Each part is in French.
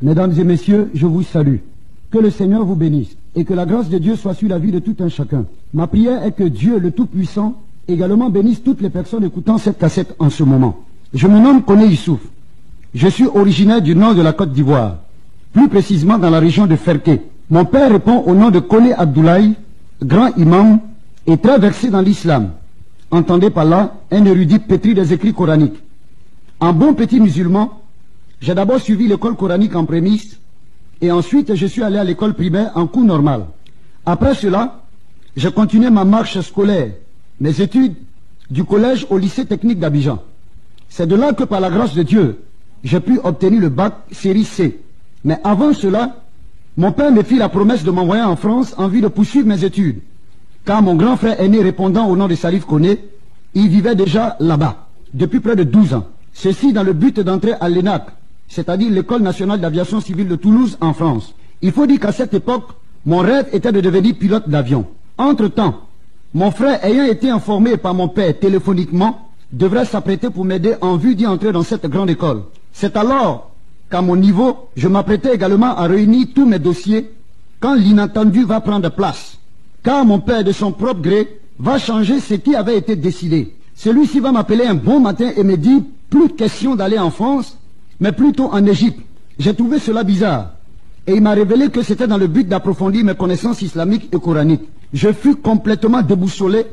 Mesdames et messieurs, je vous salue. Que le Seigneur vous bénisse et que la grâce de Dieu soit sur la vie de tout un chacun. Ma prière est que Dieu, le Tout-Puissant, également bénisse toutes les personnes écoutant cette cassette en ce moment. Je me nomme Koné Youssouf. Je suis originaire du nord de la Côte d'Ivoire, plus précisément dans la région de Ferké. Mon père répond au nom de Koné Abdoulaye, grand imam et très versé dans l'islam. Entendez par là un érudit pétri des écrits coraniques. En bon petit musulman, j'ai d'abord suivi l'école coranique en prémisse et ensuite je suis allé à l'école primaire en cours normal. Après cela, j'ai continué ma marche scolaire, mes études du collège au lycée technique d'Abidjan. C'est de là que par la grâce de Dieu, j'ai pu obtenir le bac série C. Mais avant cela, mon père me fit la promesse de m'envoyer en France en vue de poursuivre mes études. Car mon grand frère aîné répondant au nom de Salif Koné, il vivait déjà là-bas, depuis près de 12 ans. Ceci dans le but d'entrer à l'ENAC, c'est-à-dire l'École nationale d'aviation civile de Toulouse en France. Il faut dire qu'à cette époque, mon rêve était de devenir pilote d'avion. Entre-temps, mon frère ayant été informé par mon père téléphoniquement, devrait s'apprêter pour m'aider en vue d'y entrer dans cette grande école. C'est alors qu'à mon niveau, je m'apprêtais également à réunir tous mes dossiers quand l'inattendu va prendre place. Car mon père, de son propre gré, va changer ce qui avait été décidé. Celui-ci va m'appeler un bon matin et me dire plus question d'aller en France, mais plutôt en Égypte. J'ai trouvé cela bizarre. Et il m'a révélé que c'était dans le but d'approfondir mes connaissances islamiques et coraniques. Je fus complètement déboussolé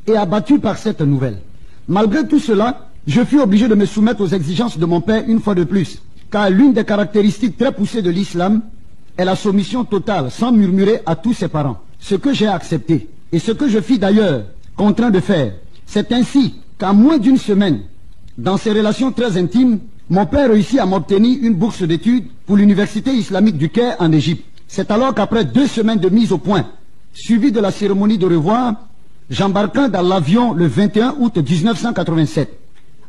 et abattu par cette nouvelle. Malgré tout cela, je fus obligé de me soumettre aux exigences de mon père une fois de plus. Car l'une des caractéristiques très poussées de l'islam est la soumission totale, sans murmurer à tous ses parents. Ce que j'ai accepté, et ce que je fis d'ailleurs contraint de faire. C'est ainsi qu'en moins d'une semaine, dans ces relations très intimes, mon père réussit à m'obtenir une bourse d'études pour l'université islamique du Caire en Égypte. C'est alors qu'après 2 semaines de mise au point, suivie de la cérémonie de revoir, j'embarquai dans l'avion le 21 août 1987.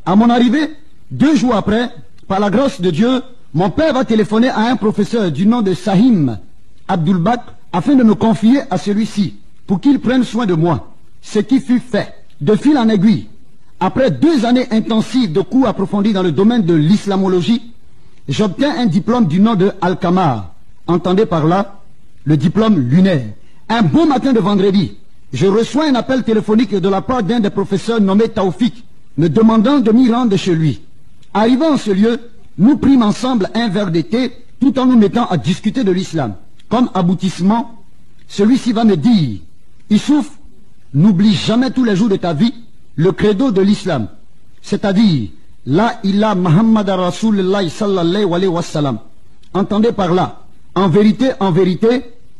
À mon arrivée, 2 jours après, par la grâce de Dieu, mon père va téléphoner à un professeur du nom de Sahim Abdulbak afin de me confier à celui-ci pour qu'il prenne soin de moi. Ce qui fut fait. De fil en aiguille, après 2 années intensives de cours approfondis dans le domaine de l'islamologie, j'obtiens un diplôme du nom de Al-Kamar. Entendez par là le diplôme lunaire. Un beau matin de vendredi, je reçois un appel téléphonique de la part d'un des professeurs nommé Taoufik, me demandant de m'y rendre chez lui. Arrivant en ce lieu, nous prîmes ensemble un verre de thé tout en nous mettant à discuter de l'islam. Comme aboutissement, celui-ci va me dire, Youssouf, n'oublie jamais tous les jours de ta vie le credo de l'islam, c'est-à-dire La ilaha Muhammad Rasulullah sallallahu alayhi wa sallam. Entendez par là, en vérité,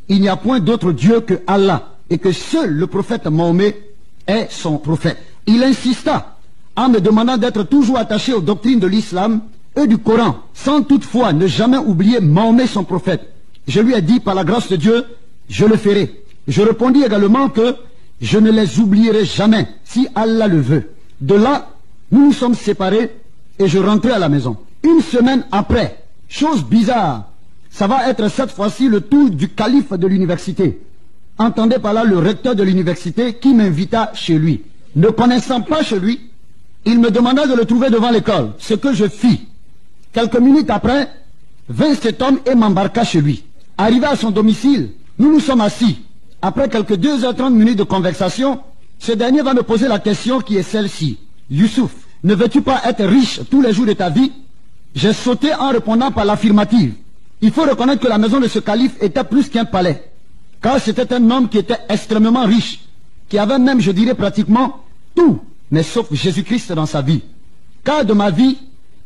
il n'y a point d'autre Dieu que Allah et que seul le prophète Mahomet est son prophète. Il insista en me demandant d'être toujours attaché aux doctrines de l'islam et du Coran, sans toutefois ne jamais oublier Mahomet son prophète. Je lui ai dit par la grâce de Dieu, je le ferai. Je répondis également que je ne les oublierai jamais, si Allah le veut. De là, nous nous sommes séparés et je rentrai à la maison. Une semaine après, chose bizarre, ça va être cette fois-ci le tour du calife de l'université. Entendez par là le recteur de l'université qui m'invita chez lui. Ne connaissant pas chez lui, il me demanda de le trouver devant l'école, ce que je fis. Quelques minutes après, vint cet homme et m'embarqua chez lui. Arrivé à son domicile, nous nous sommes assis. Après quelques 2h30 de conversation, ce dernier va me poser la question qui est celle-ci. Youssouf, ne veux-tu pas être riche tous les jours de ta vie? J'ai sauté en répondant par l'affirmative. Il faut reconnaître que la maison de ce calife était plus qu'un palais. Car c'était un homme qui était extrêmement riche, qui avait même, je dirais, pratiquement tout, mais sauf Jésus-Christ dans sa vie. Car de ma vie,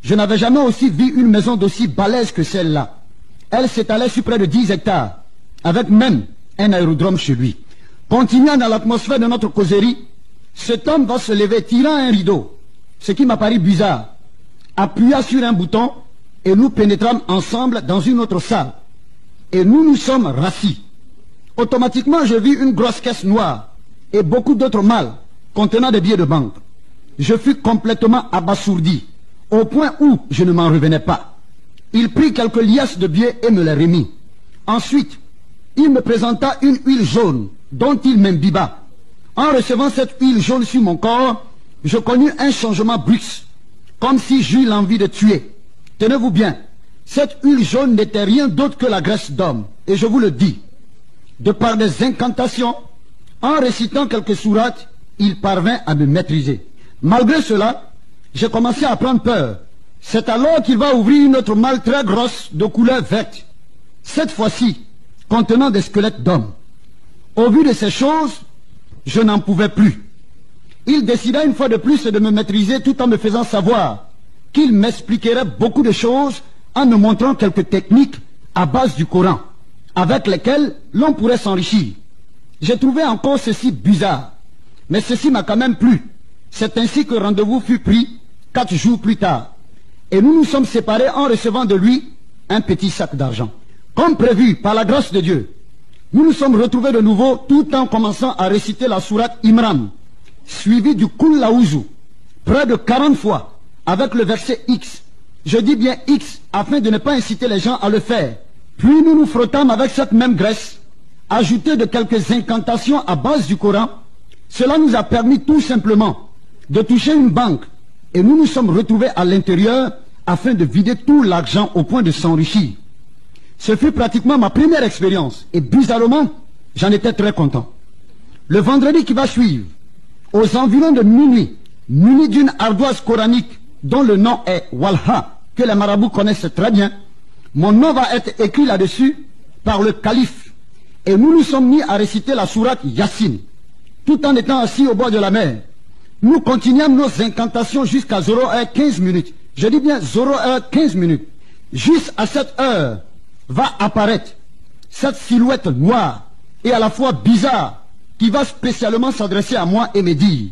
je n'avais jamais aussi vu une maison d'aussi balèze que celle-là. Elle s'étalait sur près de 10 hectares, avec même un aérodrome chez lui. Continuant dans l'atmosphère de notre causerie, cet homme va se lever, tirant un rideau, ce qui m'a paru bizarre, appuya sur un bouton et nous pénétrâmes ensemble dans une autre salle. Et nous nous sommes rassis. Automatiquement, je vis une grosse caisse noire et beaucoup d'autres malles contenant des billets de banque. Je fus complètement abasourdi, au point où je ne m'en revenais pas. Il prit quelques liasses de billets et me les remit. Ensuite, il me présenta une huile jaune dont il m'imbiba. En recevant cette huile jaune sur mon corps, je connus un changement brusque, comme si j'eus l'envie de tuer. Tenez-vous bien, Cette huile jaune n'était rien d'autre que la graisse d'homme. Et je vous le dis, de par des incantations, en récitant quelques sourates, il parvint à me maîtriser. Malgré cela, j'ai commencé à prendre peur. C'est alors qu'il va ouvrir une autre malle très grosse de couleur verte, cette fois-ci contenant des squelettes d'hommes. Au vu de ces choses, je n'en pouvais plus. Il décida une fois de plus de me maîtriser tout en me faisant savoir qu'il m'expliquerait beaucoup de choses en me montrant quelques techniques à base du Coran, avec lesquelles l'on pourrait s'enrichir. J'ai trouvé encore ceci bizarre, mais ceci m'a quand même plu. C'est ainsi que rendez-vous fut pris 4 jours plus tard. Et nous nous sommes séparés en recevant de lui un petit sac d'argent. Comme prévu par la grâce de Dieu, nous nous sommes retrouvés de nouveau tout en commençant à réciter la sourate Imran, suivi du Kul Laouzou, près de 40 fois, avec le verset X. Je dis bien X, afin de ne pas inciter les gens à le faire. Puis nous nous frottâmes avec cette même graisse, ajoutée de quelques incantations à base du Coran. Cela nous a permis tout simplement de toucher une banque, et nous nous sommes retrouvés à l'intérieur afin de vider tout l'argent au point de s'enrichir. Ce fut pratiquement ma première expérience, et bizarrement, j'en étais très content. Le vendredi qui va suivre, aux environs de minuit, muni d'une ardoise coranique dont le nom est Walha, que les marabouts connaissent très bien, mon nom va être écrit là-dessus par le calife, et nous nous sommes mis à réciter la sourate Yassine, tout en étant assis au bord de la mer. Nous continuons nos incantations jusqu'à 0h15 minutes. Je dis bien 0h15 minutes. Juste à cette heure va apparaître cette silhouette noire et à la fois bizarre qui va spécialement s'adresser à moi et me dire: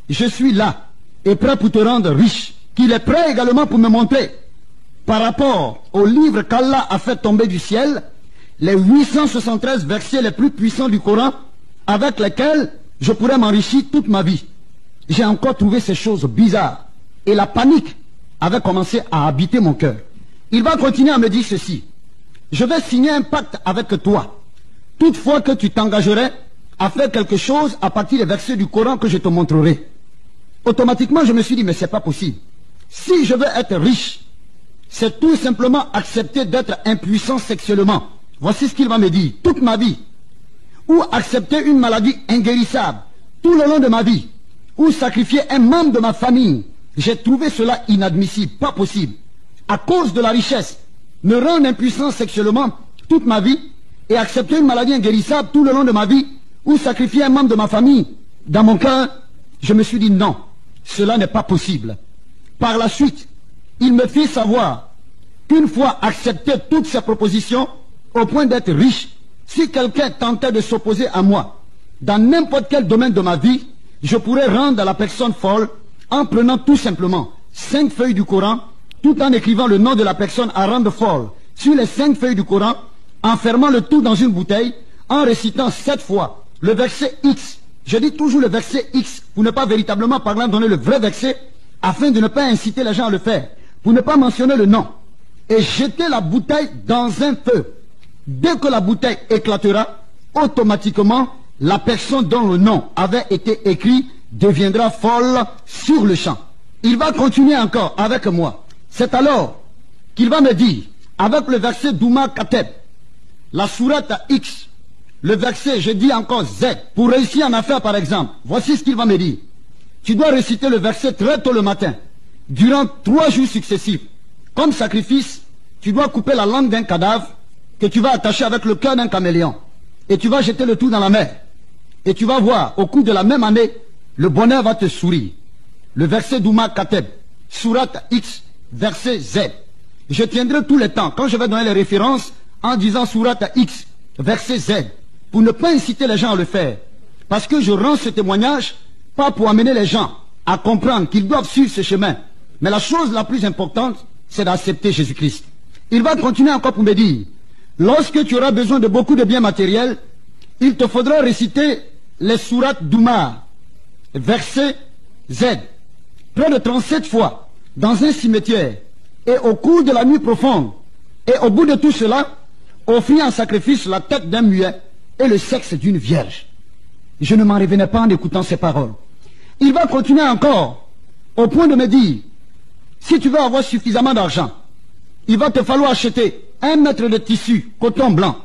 je suis là et prêt pour te rendre riche. Qu'il est prêt également pour me montrer, par rapport au livre qu'Allah a fait tomber du ciel, les 873 versets les plus puissants du Coran avec lesquels je pourrais m'enrichir toute ma vie. J'ai encore trouvé ces choses bizarres et la panique avait commencé à habiter mon cœur. Il va continuer à me dire ceci: je vais signer un pacte avec toi. Toutefois que tu t'engagerais à faire quelque chose à partir des versets du Coran que je te montrerai. Automatiquement, je me suis dit, mais c'est pas possible. Si je veux être riche, c'est tout simplement accepter d'être impuissant sexuellement. Voici ce qu'il va me dire. Toute ma vie. Ou accepter une maladie inguérissable tout le long de ma vie. Ou sacrifier un membre de ma famille. J'ai trouvé cela inadmissible, pas possible. À cause de la richesse, me rendre impuissant sexuellement toute ma vie et accepter une maladie inguérissable tout le long de ma vie ou sacrifier un membre de ma famille. Dans mon cœur, je me suis dit non, cela n'est pas possible. Par la suite, il me fit savoir qu'une fois accepté toutes ces propositions au point d'être riche, si quelqu'un tentait de s'opposer à moi dans n'importe quel domaine de ma vie, je pourrais rendre la personne folle en prenant tout simplement 5 feuilles du Coran, tout en écrivant le nom de la personne à rendre folle sur les 5 feuilles du Coran, en fermant le tout dans une bouteille, en récitant 7 fois le verset X. Je dis toujours le verset X pour ne pas véritablement parler donner le vrai verset, afin de ne pas inciter les gens à le faire, pour ne pas mentionner le nom, et jeter la bouteille dans un feu. Dès que la bouteille éclatera, automatiquement, la personne dont le nom avait été écrit deviendra folle sur le champ. Il va continuer encore avec moi. C'est alors qu'il va me dire, avec le verset Douma Kateb, la sourate X, le verset, je dis encore Z, pour réussir en affaires par exemple, voici ce qu'il va me dire. Tu dois réciter le verset très tôt le matin, durant 3 jours successifs. Comme sacrifice, tu dois couper la langue d'un cadavre que tu vas attacher avec le cœur d'un caméléon. Et tu vas jeter le tout dans la mer. Et tu vas voir, au cours de la même année, le bonheur va te sourire. Le verset Douma Kateb, sourate X, verset Z. Je tiendrai tout le temps, quand je vais donner les références, en disant sourate X, verset Z, pour ne pas inciter les gens à le faire. Parce que je rends ce témoignage, pas pour amener les gens à comprendre qu'ils doivent suivre ce chemin. Mais la chose la plus importante, c'est d'accepter Jésus-Christ. Il va continuer encore pour me dire, lorsque tu auras besoin de beaucoup de biens matériels, il te faudra réciter les sourates Douma, verset Z, près de 37 fois, dans un cimetière, et au cours de la nuit profonde. Et au bout de tout cela, offrir en sacrifice la tête d'un muet et le sexe d'une vierge. Je ne m'en revenais pas en écoutant ces paroles. Il va continuer encore, au point de me dire, si tu veux avoir suffisamment d'argent, il va te falloir acheter 1 mètre de tissu, coton blanc,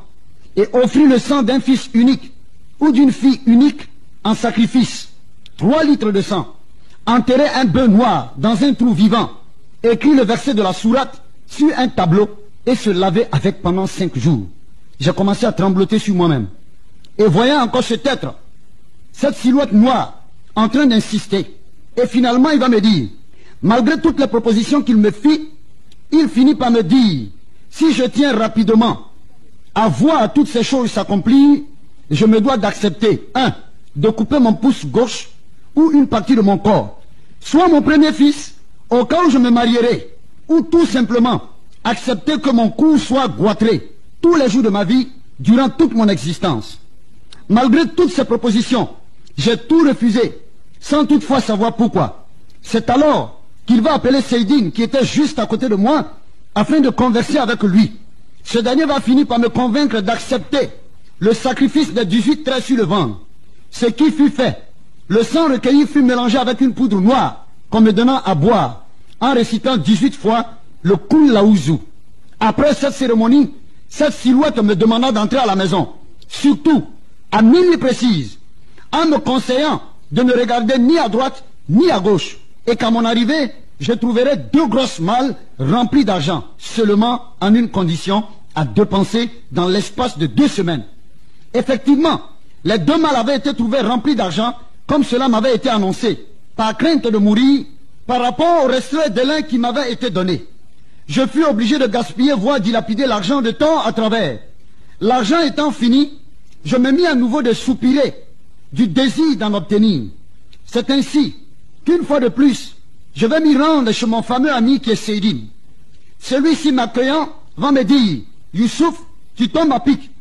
et offrir le sang d'un fils unique ou d'une fille unique en sacrifice. 3 litres de sang. Enterrer un bœuf noir dans un trou vivant. Écrire le verset de la sourate sur un tableau et se laver avec pendant 5 jours. J'ai commencé à trembloter sur moi-même. Et voyant encore cet être, cette silhouette noire, en train d'insister. Et finalement, il va me dire, malgré toutes les propositions qu'il me fit, il finit par me dire, si je tiens rapidement à voir toutes ces choses s'accomplir, je me dois d'accepter, 1, de couper mon pouce gauche ou une partie de mon corps, soit mon premier fils, au cas où je me marierai, ou tout simplement accepter que mon cou soit goitré tous les jours de ma vie, durant toute mon existence. Malgré toutes ces propositions, j'ai tout refusé, sans toutefois savoir pourquoi. C'est alors qu'il va appeler Seydine, qui était juste à côté de moi, afin de converser avec lui. Ce dernier va finir par me convaincre d'accepter le sacrifice des 18 traits sur le ventre. Ce qui fut fait, le sang recueilli fut mélangé avec une poudre noire, qu'on me donna à boire, en récitant 18 fois le Kul Laouzu. Après cette cérémonie, cette silhouette me demanda d'entrer à la maison, surtout à minuit précise, en me conseillant de ne regarder ni à droite ni à gauche, et qu'à mon arrivée, je trouverais 2 grosses malles remplies d'argent, seulement en une condition, à dépenser dans l'espace de 2 semaines. Effectivement, les 2 malles avaient été trouvées remplies d'argent, comme cela m'avait été annoncé, par crainte de mourir, par rapport au restrait de l'un qui m'avait été donné. Je fus obligé de gaspiller, voire dilapider l'argent de temps à travers. L'argent étant fini, je me mis à nouveau de soupirer, du désir d'en obtenir. C'est ainsi qu'une fois de plus, je vais m'y rendre chez mon fameux ami qui est Seydine. Celui-ci m'accueillant va me dire, Youssouf, tu tombes à pic.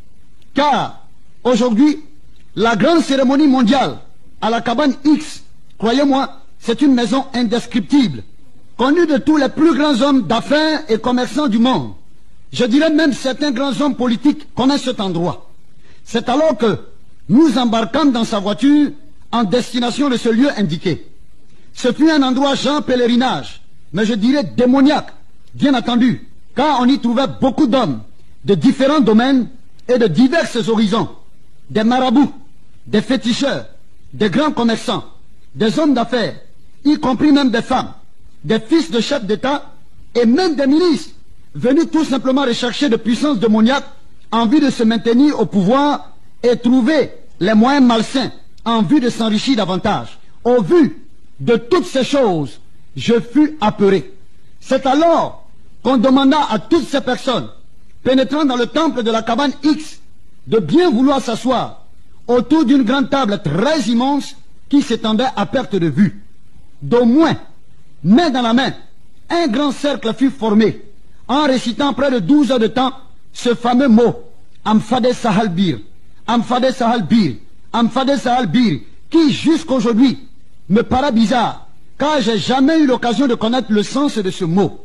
Car aujourd'hui, la grande cérémonie mondiale à la cabane X, croyez-moi, c'est une maison indescriptible, connue de tous les plus grands hommes d'affaires et commerçants du monde. Je dirais même certains grands hommes politiques connaissent cet endroit. C'est alors que nous embarquâmes dans sa voiture en destination de ce lieu indiqué. Ce fut un endroit genre pèlerinage, mais je dirais démoniaque, bien entendu, car on y trouvait beaucoup d'hommes de différents domaines et de divers horizons, des marabouts, des féticheurs, des grands commerçants, des hommes d'affaires, y compris même des femmes, des fils de chefs d'État et même des ministres, venus tout simplement rechercher de puissance démoniaque en vue de se maintenir au pouvoir et trouver les moyens malsains en vue de s'enrichir davantage. Au vu de toutes ces choses, je fus apeuré. C'est alors qu'on demanda à toutes ces personnes pénétrant dans le temple de la cabane X de bien vouloir s'asseoir autour d'une grande table très immense qui s'étendait à perte de vue. D'au moins, main dans la main, un grand cercle fut formé en récitant près de 12 heures de temps ce fameux mot Amfade Sahal Bir, Amfade Sahal Bir, Amfade Sahal Bir, qui jusqu'aujourd'hui me paraît bizarre, car j'ai jamais eu l'occasion de connaître le sens de ce mot.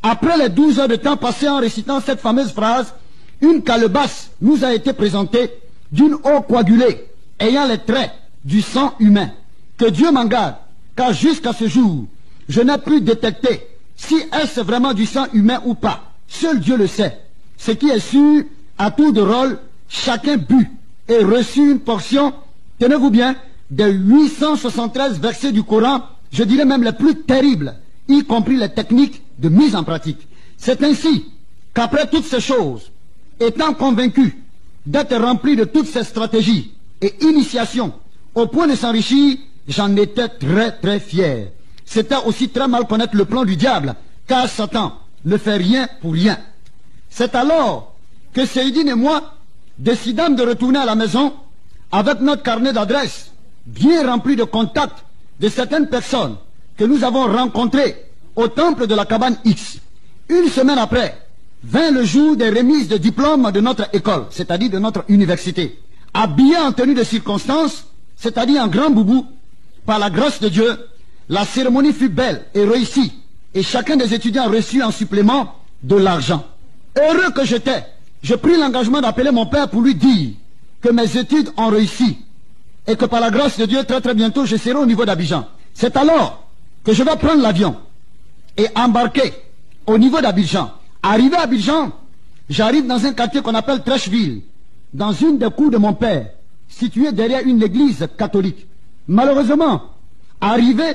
Après les 12 heures de temps passées en récitant cette fameuse phrase, une calebasse nous a été présentée d'une eau coagulée, ayant les traits du sang humain. Que Dieu m'en garde, car jusqu'à ce jour, je n'ai pu détecter si est-ce vraiment du sang humain ou pas. Seul Dieu le sait. Ce qui est sûr, à tour de rôle, chacun but et reçut une portion, tenez-vous bien, des 873 versets du Coran, je dirais même les plus terribles, y compris les techniques de mise en pratique. C'est ainsi qu'après toutes ces choses, étant convaincu d'être rempli de toutes ces stratégies et initiations, au point de s'enrichir, j'en étais très très fier. C'était aussi très mal connaître le plan du diable, car Satan ne fait rien pour rien. C'est alors que Seydine et moi décidâmes de retourner à la maison avec notre carnet d'adresses, bien rempli de contacts de certaines personnes que nous avons rencontrées au temple de la cabane X. Une semaine après, vint le jour des remises de diplômes de notre école, c'est-à-dire de notre université. Habillés en tenue de circonstance, c'est-à-dire en grand boubou, par la grâce de Dieu, la cérémonie fut belle et réussie, et chacun des étudiants reçut en supplément de l'argent. Heureux que j'étais, je pris l'engagement d'appeler mon père pour lui dire que mes études ont réussi, et que par la grâce de Dieu, très très bientôt, je serai au niveau d'Abidjan. C'est alors que je vais prendre l'avion et embarquer au niveau d'Abidjan, Arrivé à Abidjan, j'arrive dans un quartier qu'on appelle Trècheville, dans une des cours de mon père, située derrière une église catholique. Malheureusement, arrivé,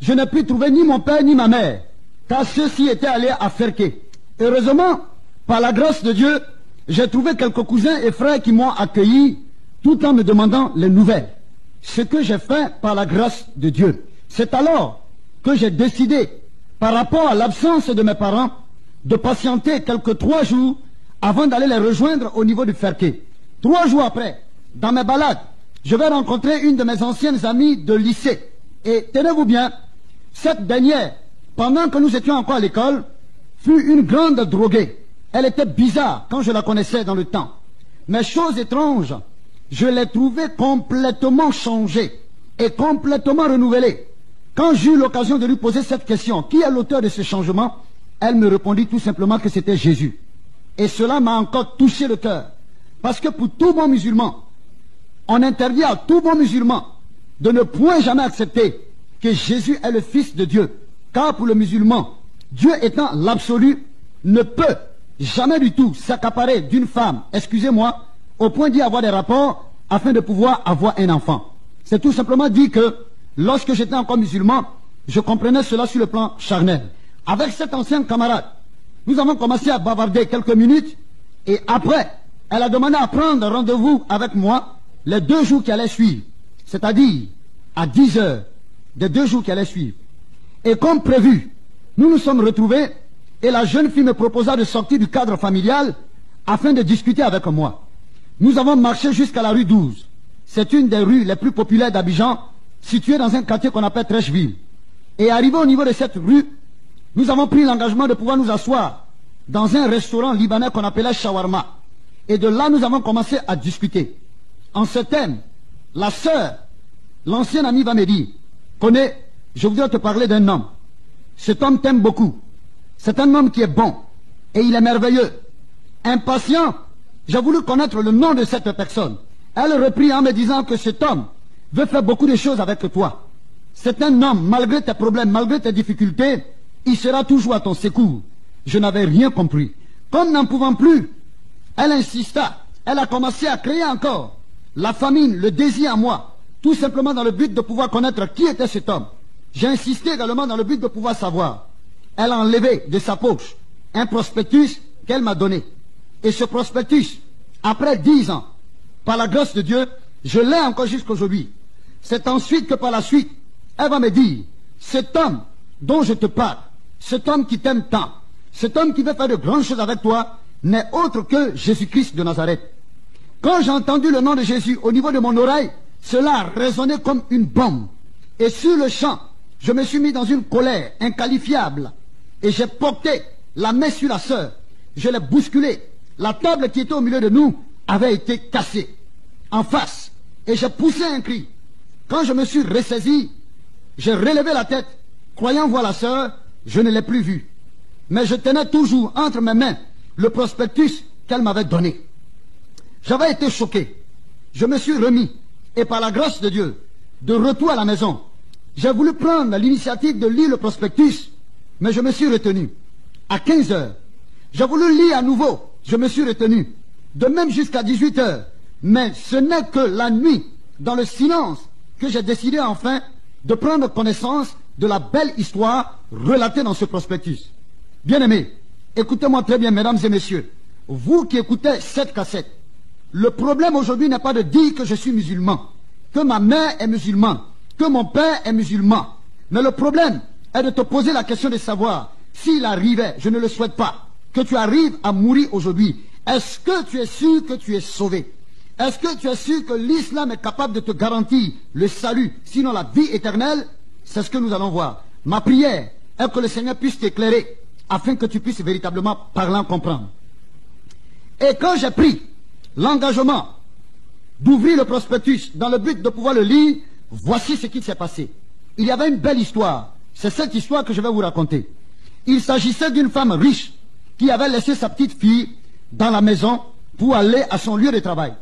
je n'ai pu trouver ni mon père ni ma mère, car ceux-ci étaient allés à Ferké. Heureusement, par la grâce de Dieu, j'ai trouvé quelques cousins et frères qui m'ont accueilli tout en me demandant les nouvelles. Ce que j'ai fait par la grâce de Dieu. C'est alors que j'ai décidé, par rapport à l'absence de mes parents, de patienter quelques 3 jours avant d'aller les rejoindre au niveau du Ferké. 3 jours après, dans mes balades, je vais rencontrer une de mes anciennes amies de lycée. Et tenez-vous bien, cette dernière, pendant que nous étions encore à l'école, fut une grande droguée. Elle était bizarre quand je la connaissais dans le temps. Mais chose étrange, je l'ai trouvée complètement changée et complètement renouvelée. Quand j'eus l'occasion de lui poser cette question, qui est l'auteur de ce changement? Elle me répondit tout simplement que c'était Jésus. Et cela m'a encore touché le cœur. Parce que pour tout bon musulman, on interdit à tout bon musulman de ne point jamais accepter que Jésus est le Fils de Dieu. Car pour le musulman, Dieu étant l'absolu, ne peut jamais du tout s'accaparer d'une femme, excusez-moi, au point d'y avoir des rapports afin de pouvoir avoir un enfant. C'est tout simplement dit que lorsque j'étais encore musulman, je comprenais cela sur le plan charnel. Avec cet ancien camarade, nous avons commencé à bavarder quelques minutes et après, elle a demandé à prendre rendez-vous avec moi les 2 jours qui allaient suivre, c'est-à-dire à 10 heures des 2 jours qui allaient suivre. Et comme prévu, nous nous sommes retrouvés et la jeune fille me proposa de sortir du cadre familial afin de discuter avec moi. Nous avons marché jusqu'à la rue 12. C'est une des rues les plus populaires d'Abidjan, située dans un quartier qu'on appelle Trècheville. Et arrivé au niveau de cette rue, nous avons pris l'engagement de pouvoir nous asseoir dans un restaurant libanais qu'on appelait Shawarma. Et de là, nous avons commencé à discuter. En ce thème, la sœur, l'ancienne amie va me dire, connais, je voudrais te parler d'un homme. Cet homme t'aime beaucoup. C'est un homme qui est bon. Et il est merveilleux. Impatient, j'ai voulu connaître le nom de cette personne. Elle reprit en me disant que cet homme veut faire beaucoup de choses avec toi. C'est un homme, malgré tes problèmes, malgré tes difficultés, il sera toujours à ton secours. Je n'avais rien compris. Comme n'en pouvant plus, elle insista. Elle a commencé à créer encore la famine, le désir en moi, tout simplement dans le but de pouvoir connaître qui était cet homme. J'ai insisté également dans le but de pouvoir savoir. Elle a enlevé de sa poche un prospectus qu'elle m'a donné. Et ce prospectus, après 10 ans, par la grâce de Dieu, je l'ai encore jusqu'aujourd'hui. C'est ensuite que par la suite, elle va me dire, cet homme dont je te parle, cet homme qui t'aime tant, cet homme qui veut faire de grandes choses avec toi, n'est autre que Jésus-Christ de Nazareth. Quand j'ai entendu le nom de Jésus au niveau de mon oreille, cela a résonné comme une bombe. Et sur le champ, je me suis mis dans une colère inqualifiable. Et j'ai porté la main sur la sœur. Je l'ai bousculée. La table qui était au milieu de nous avait été cassée en face. Et j'ai poussé un cri. Quand je me suis ressaisi, j'ai relevé la tête. Croyant voir la sœur, je ne l'ai plus vue. Mais je tenais toujours entre mes mains le prospectus qu'elle m'avait donné. J'avais été choqué. Je me suis remis. Et par la grâce de Dieu, de retour à la maison, j'ai voulu prendre l'initiative de lire le prospectus, mais je me suis retenu. À 15 heures, j'ai voulu lire à nouveau, je me suis retenu. De même jusqu'à 18 heures. Mais ce n'est que la nuit, dans le silence, que j'ai décidé enfin de prendre connaissance de la belle histoire relatée dans ce prospectus. Bien-aimés, écoutez-moi très bien, mesdames et messieurs. Vous qui écoutez cette cassette, le problème aujourd'hui n'est pas de dire que je suis musulman, que ma mère est musulmane, que mon père est musulman. Mais le problème est de te poser la question de savoir s'il arrivait, je ne le souhaite pas, que tu arrives à mourir aujourd'hui. Est-ce que tu es sûr que tu es sauvé? Est-ce que tu es sûr que l'islam est capable de te garantir le salut, sinon la vie éternelle? C'est ce que nous allons voir. Ma prière est que le Seigneur puisse t'éclairer afin que tu puisses véritablement parler en comprendre. Et quand j'ai pris l'engagement d'ouvrir le prospectus dans le but de pouvoir le lire, voici ce qui s'est passé. Il y avait une belle histoire. C'est cette histoire que je vais vous raconter. Il s'agissait d'une femme riche qui avait laissé sa petite fille dans la maison pour aller à son lieu de travail.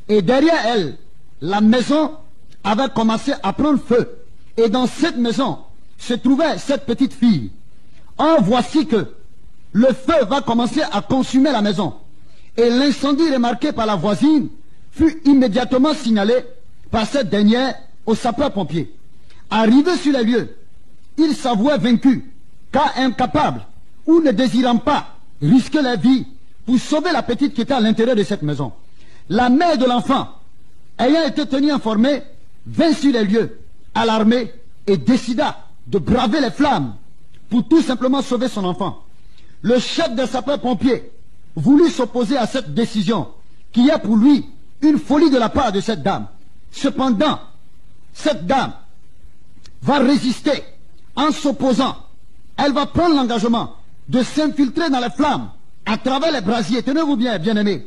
Et derrière elle, la maison avait commencé à prendre feu. Et dans cette maison se trouvait cette petite fille. Or, voici que le feu va commencer à consumer la maison. Et l'incendie remarqué par la voisine fut immédiatement signalé par cette dernière aux sapeurs-pompiers. Arrivé sur les lieux, il s'avouait vaincu, car incapable ou ne désirant pas risquer la vie pour sauver la petite qui était à l'intérieur de cette maison. La mère de l'enfant, ayant été tenue informée, vint sur les lieux, alarmée, et décida de braver les flammes pour tout simplement sauver son enfant. Le chef des sapeurs-pompiers voulut s'opposer à cette décision, qui est pour lui une folie de la part de cette dame. Cependant, cette dame va résister en s'opposant. Elle va prendre l'engagement de s'infiltrer dans les flammes à travers les brasiers, tenez-vous bien, bien-aimés,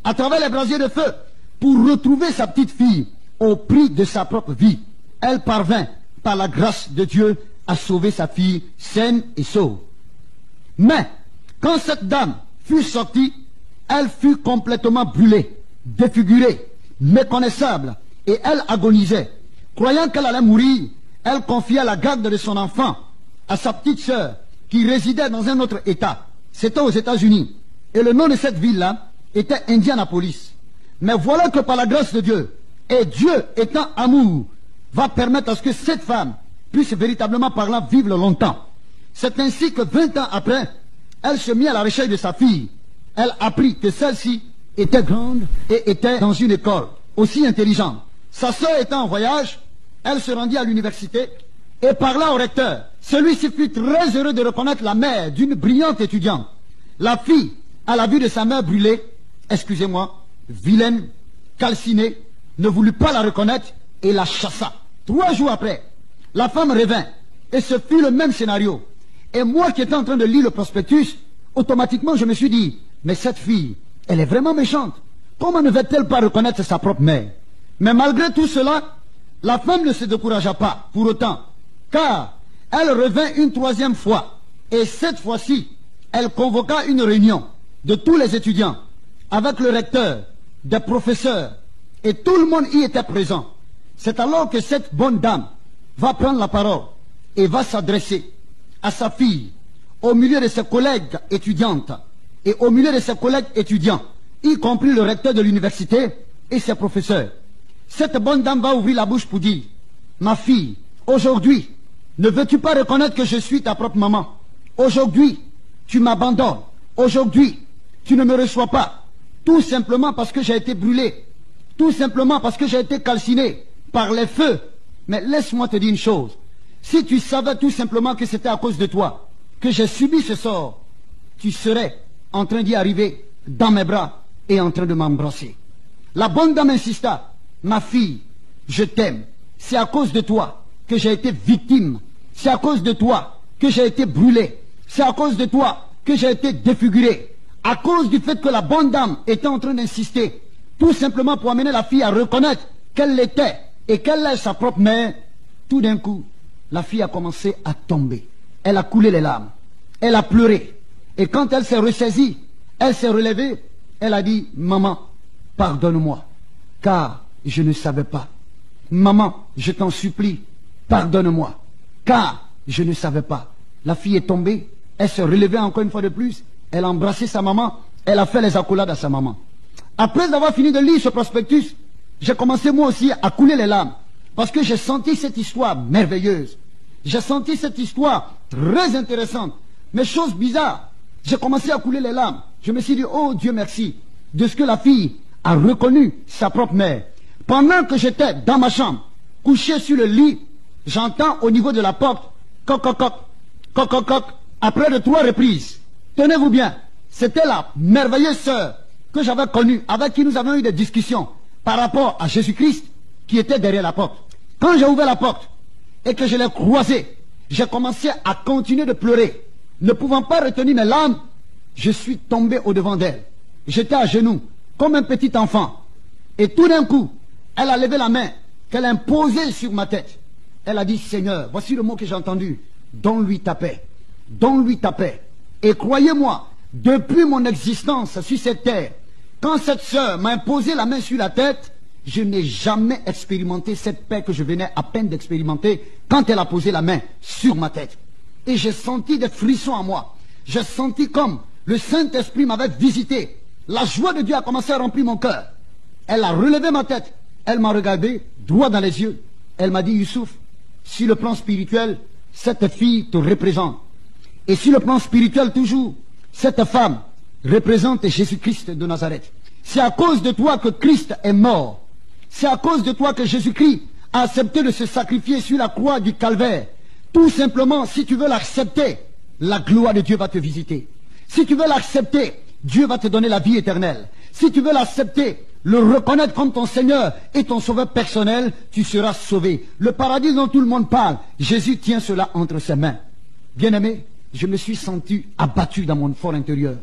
à travers les brasiers de feu, pour retrouver sa petite fille au prix de sa propre vie. Elle parvint, par la grâce de Dieu, à sauver sa fille saine et sauve. Mais, quand cette dame fut sortie, elle fut complètement brûlée, défigurée, méconnaissable, et elle agonisait. Croyant qu'elle allait mourir, elle confia la garde de son enfant à sa petite sœur, qui résidait dans un autre État. C'était aux États-Unis. Et le nom de cette ville-là était Indianapolis. Mais voilà que par la grâce de Dieu, et Dieu étant amour, va permettre à ce que cette femme puisse véritablement parlant vivre longtemps. C'est ainsi que 20 ans après, elle se mit à la recherche de sa fille. Elle apprit que celle-ci était grande et était dans une école aussi intelligente. Sa sœur étant en voyage, elle se rendit à l'université et parla au recteur. Celui-ci fut très heureux de reconnaître la mère d'une brillante étudiante. La fille, à la vue de sa mère brûlée, excusez-moi, vilaine, calcinée, ne voulut pas la reconnaître et la chassa. 3 jours après, la femme revint et ce fut le même scénario. Et moi qui étais en train de lire le prospectus, automatiquement je me suis dit, mais cette fille, elle est vraiment méchante. Comment ne va-t-elle pas reconnaître sa propre mère? Mais malgré tout cela, la femme ne se découragea pas pour autant, car elle revint une 3e fois. Et cette fois-ci, elle convoqua une réunion de tous les étudiants, avec le recteur, des professeurs, et tout le monde y était présent. C'est alors que cette bonne dame va prendre la parole et va s'adresser à sa fille, au milieu de ses collègues étudiantes et au milieu de ses collègues étudiants, y compris le recteur de l'université et ses professeurs. Cette bonne dame va ouvrir la bouche pour dire, ma fille, aujourd'hui, ne veux-tu pas reconnaître que je suis ta propre maman? Aujourd'hui, tu m'abandonnes. Aujourd'hui, tu ne me reçois pas. Tout simplement parce que j'ai été brûlé. Tout simplement parce que j'ai été calciné par les feux. Mais laisse-moi te dire une chose. Si tu savais tout simplement que c'était à cause de toi que j'ai subi ce sort, tu serais en train d'y arriver dans mes bras et en train de m'embrasser. La bonne dame insista. Ma fille, je t'aime. C'est à cause de toi que j'ai été victime. C'est à cause de toi que j'ai été brûlé. C'est à cause de toi que j'ai été défiguré. À cause du fait que la bonne dame était en train d'insister, tout simplement pour amener la fille à reconnaître qu'elle l'était et qu'elle est sa propre mère, tout d'un coup, la fille a commencé à tomber. Elle a coulé les larmes. Elle a pleuré. Et quand elle s'est ressaisie, elle s'est relevée, elle a dit, maman, pardonne-moi, car je ne savais pas. Maman, je t'en supplie, pardonne-moi, car je ne savais pas. La fille est tombée, elle s'est relevée encore une fois de plus, elle a embrassé sa maman, elle a fait les accolades à sa maman. Après avoir fini de lire ce prospectus, j'ai commencé moi aussi à couler les larmes, parce que j'ai senti cette histoire merveilleuse. J'ai senti cette histoire très intéressante, mais chose bizarre, j'ai commencé à couler les larmes. Je me suis dit, oh Dieu merci, de ce que la fille a reconnu sa propre mère. Pendant que j'étais dans ma chambre, couché sur le lit, j'entends au niveau de la porte, coc, coc, coc, coc, coc, coc, après de 3 reprises. Tenez-vous bien, c'était la merveilleuse sœur que j'avais connue, avec qui nous avons eu des discussions par rapport à Jésus-Christ qui était derrière la porte. Quand j'ai ouvert la porte et que je l'ai croisée, j'ai commencé à continuer de pleurer. Ne pouvant pas retenir mes larmes, je suis tombé au-devant d'elle. J'étais à genoux, comme un petit enfant. Et tout d'un coup, elle a levé la main qu'elle a imposée sur ma tête. Elle a dit, Seigneur, voici le mot que j'ai entendu, donne-lui ta paix. Donne-lui ta paix. Et croyez-moi, depuis mon existence sur cette terre, quand cette sœur m'a imposé la main sur la tête, je n'ai jamais expérimenté cette paix que je venais à peine d'expérimenter quand elle a posé la main sur ma tête. Et j'ai senti des frissons en moi. j'ai senti comme le Saint-Esprit m'avait visité. La joie de Dieu a commencé à remplir mon cœur. Elle a relevé ma tête. Elle m'a regardé droit dans les yeux. Elle m'a dit, Youssouf, sur le plan spirituel, cette fille te représente. Et sur le plan spirituel toujours, cette femme représente Jésus-Christ de Nazareth. C'est à cause de toi que Christ est mort. C'est à cause de toi que Jésus-Christ a accepté de se sacrifier sur la croix du calvaire. Tout simplement, si tu veux l'accepter, la gloire de Dieu va te visiter. Si tu veux l'accepter, Dieu va te donner la vie éternelle. Si tu veux l'accepter, le reconnaître comme ton Seigneur et ton sauveur personnel, tu seras sauvé. Le paradis dont tout le monde parle, Jésus tient cela entre ses mains. Bien-aimé, je me suis senti abattu dans mon fort intérieur.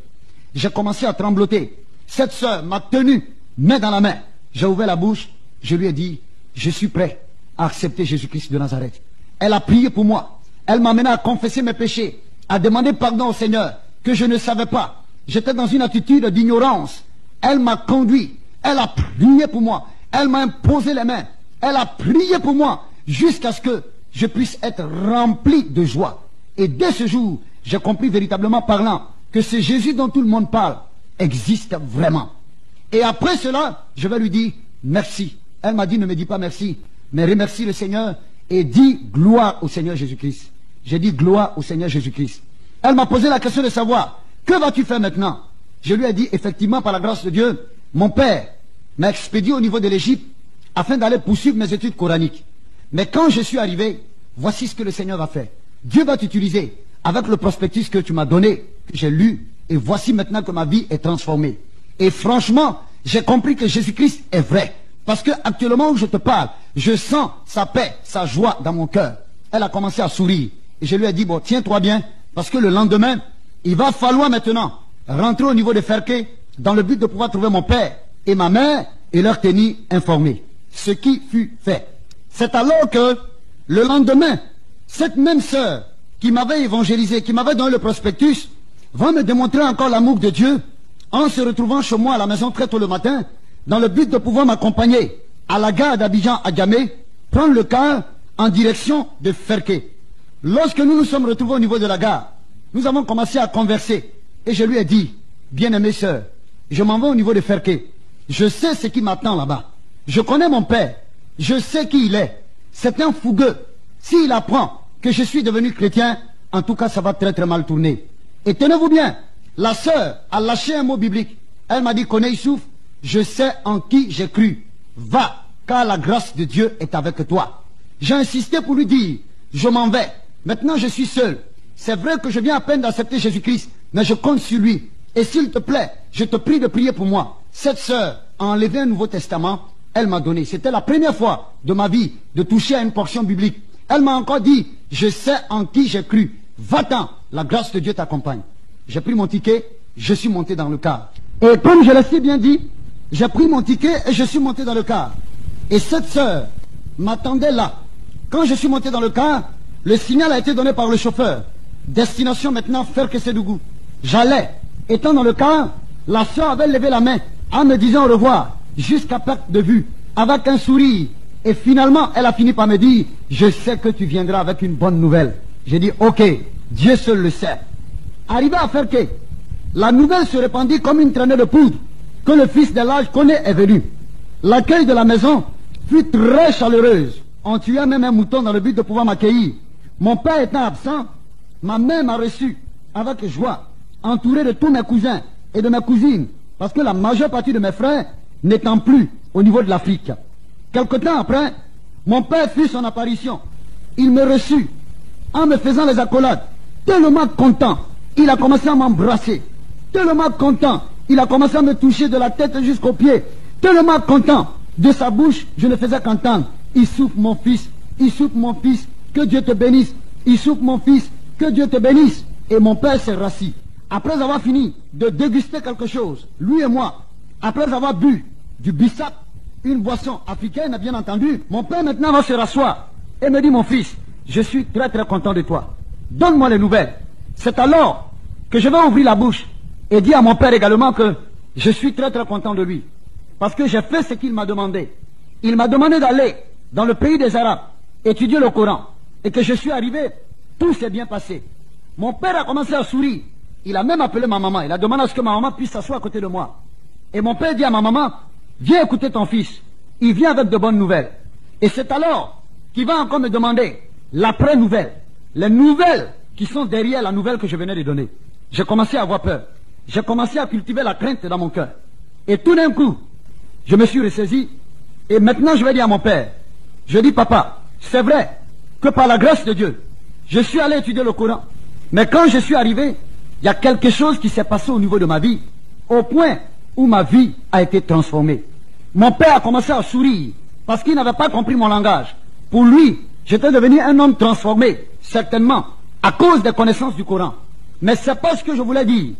J'ai commencé à trembloter. Cette sœur m'a tenu, main dans la main. J'ai ouvert la bouche, je lui ai dit, je suis prêt à accepter Jésus-Christ de Nazareth. Elle a prié pour moi. Elle m'a amené à confesser mes péchés, à demander pardon au Seigneur, que je ne savais pas. J'étais dans une attitude d'ignorance. Elle m'a conduit. Elle a prié pour moi. Elle m'a imposé les mains. Elle a prié pour moi jusqu'à ce que je puisse être rempli de joie. Et dès ce jour, j'ai compris véritablement parlant que ce Jésus dont tout le monde parle existe vraiment. Et après cela, je vais lui dire merci. Elle m'a dit, ne me dis pas merci, mais remercie le Seigneur et dis gloire au Seigneur Jésus-Christ. J'ai dit gloire au Seigneur Jésus-Christ. Elle m'a posé la question de savoir, que vas-tu faire maintenant? Je lui ai dit, effectivement, par la grâce de Dieu, mon père m'a expédié au niveau de l'Égypte afin d'aller poursuivre mes études coraniques. Mais quand je suis arrivé, voici ce que le Seigneur va faire. Dieu va t'utiliser avec le prospectus que tu m'as donné, que j'ai lu, et voici maintenant que ma vie est transformée. Et franchement, j'ai compris que Jésus-Christ est vrai. Parce que actuellement où je te parle, je sens sa paix, sa joie dans mon cœur. Elle a commencé à sourire. Et je lui ai dit, bon, tiens-toi bien, parce que le lendemain, il va falloir maintenant rentrer au niveau de Ferké dans le but de pouvoir trouver mon père et ma mère et leur tenir informés. Ce qui fut fait. C'est alors que, le lendemain, cette même sœur qui m'avait évangélisé, qui m'avait donné le prospectus, va me démontrer encore l'amour de Dieu en se retrouvant chez moi à la maison très tôt le matin, dans le but de pouvoir m'accompagner à la gare d'Abidjan à Gamé, prendre le car en direction de Ferké. Lorsque nous nous sommes retrouvés au niveau de la gare, nous avons commencé à converser. Et je lui ai dit, bien-aimée sœur, je m'en vais au niveau de Ferké. Je sais ce qui m'attend là-bas. Je connais mon père. Je sais qui il est. C'est un fougueux. S'il apprend que je suis devenu chrétien, en tout cas, ça va très très mal tourner. Et tenez-vous bien, la sœur a lâché un mot biblique. Elle m'a dit, connais Youssouf, je sais en qui j'ai cru. Va, car la grâce de Dieu est avec toi. J'ai insisté pour lui dire, je m'en vais. Maintenant, je suis seul. C'est vrai que je viens à peine d'accepter Jésus-Christ, mais je compte sur lui. Et s'il te plaît, je te prie de prier pour moi. Cette sœur a enlevé un Nouveau Testament, elle m'a donné. C'était la première fois de ma vie de toucher à une portion biblique. Elle m'a encore dit, je sais en qui j'ai cru. Va-t'en, la grâce de Dieu t'accompagne. J'ai pris mon ticket, je suis monté dans le car. Et comme je l'ai si bien dit, j'ai pris mon ticket et je suis monté dans le car. Et cette sœur m'attendait là. Quand je suis monté dans le car, le signal a été donné par le chauffeur. Destination maintenant Ferké-Sédougou. J'allais. Étant dans le car, la sœur avait levé la main en me disant au revoir, jusqu'à perte de vue, avec un sourire. Et finalement, elle a fini par me dire, je sais que tu viendras avec une bonne nouvelle. J'ai dit, ok, Dieu seul le sait. Arrivé à Ferké, la nouvelle se répandit comme une traînée de poudre, que le fils de l'âge connaît est venu. L'accueil de la maison fut très chaleureuse. On tuait même un mouton dans le but de pouvoir m'accueillir. Mon père étant absent, ma mère m'a reçu avec joie, entouré de tous mes cousins et de mes cousines, parce que la majeure partie de mes frères n'étant plus au niveau de l'Afrique. Quelque temps après, mon père fit son apparition. Il me reçut en me faisant les accolades. Tellement content, il a commencé à m'embrasser. Tellement content, il a commencé à me toucher de la tête jusqu'aux pieds. Tellement content, de sa bouche, je ne faisais qu'entendre. Youssouf mon fils, Youssouf mon fils, que Dieu te bénisse. Youssouf mon fils, que Dieu te bénisse. Et mon père s'est rassis. Après avoir fini de déguster quelque chose, lui et moi, après avoir bu du bissap, une boisson africaine, bien entendu, mon père maintenant va se rasseoir et me dit, mon fils, je suis très très content de toi. Donne-moi les nouvelles. C'est alors que je vais ouvrir la bouche et dire à mon père également que je suis très très content de lui. Parce que j'ai fait ce qu'il m'a demandé. Il m'a demandé d'aller dans le pays des Arabes, étudier le Coran. Et que je suis arrivé, tout s'est bien passé. Mon père a commencé à sourire. Il a même appelé ma maman. Il a demandé à ce que ma maman puisse s'asseoir à côté de moi. Et mon père dit à ma maman, viens écouter ton fils. Il vient avec de bonnes nouvelles. Et c'est alors qu'il va encore me demander l'après-nouvelle. Les nouvelles qui sont derrière la nouvelle que je venais de donner. J'ai commencé à avoir peur. J'ai commencé à cultiver la crainte dans mon cœur. Et tout d'un coup, je me suis ressaisi. Et maintenant, je vais dire à mon père, je dis, papa, c'est vrai que par la grâce de Dieu, je suis allé étudier le Coran. Mais quand je suis arrivé, il y a quelque chose qui s'est passé au niveau de ma vie, au point où ma vie a été transformée. Mon père a commencé à sourire, parce qu'il n'avait pas compris mon langage. Pour lui, j'étais devenu un homme transformé, certainement, à cause des connaissances du Coran. Mais c'est pas ce que je voulais dire.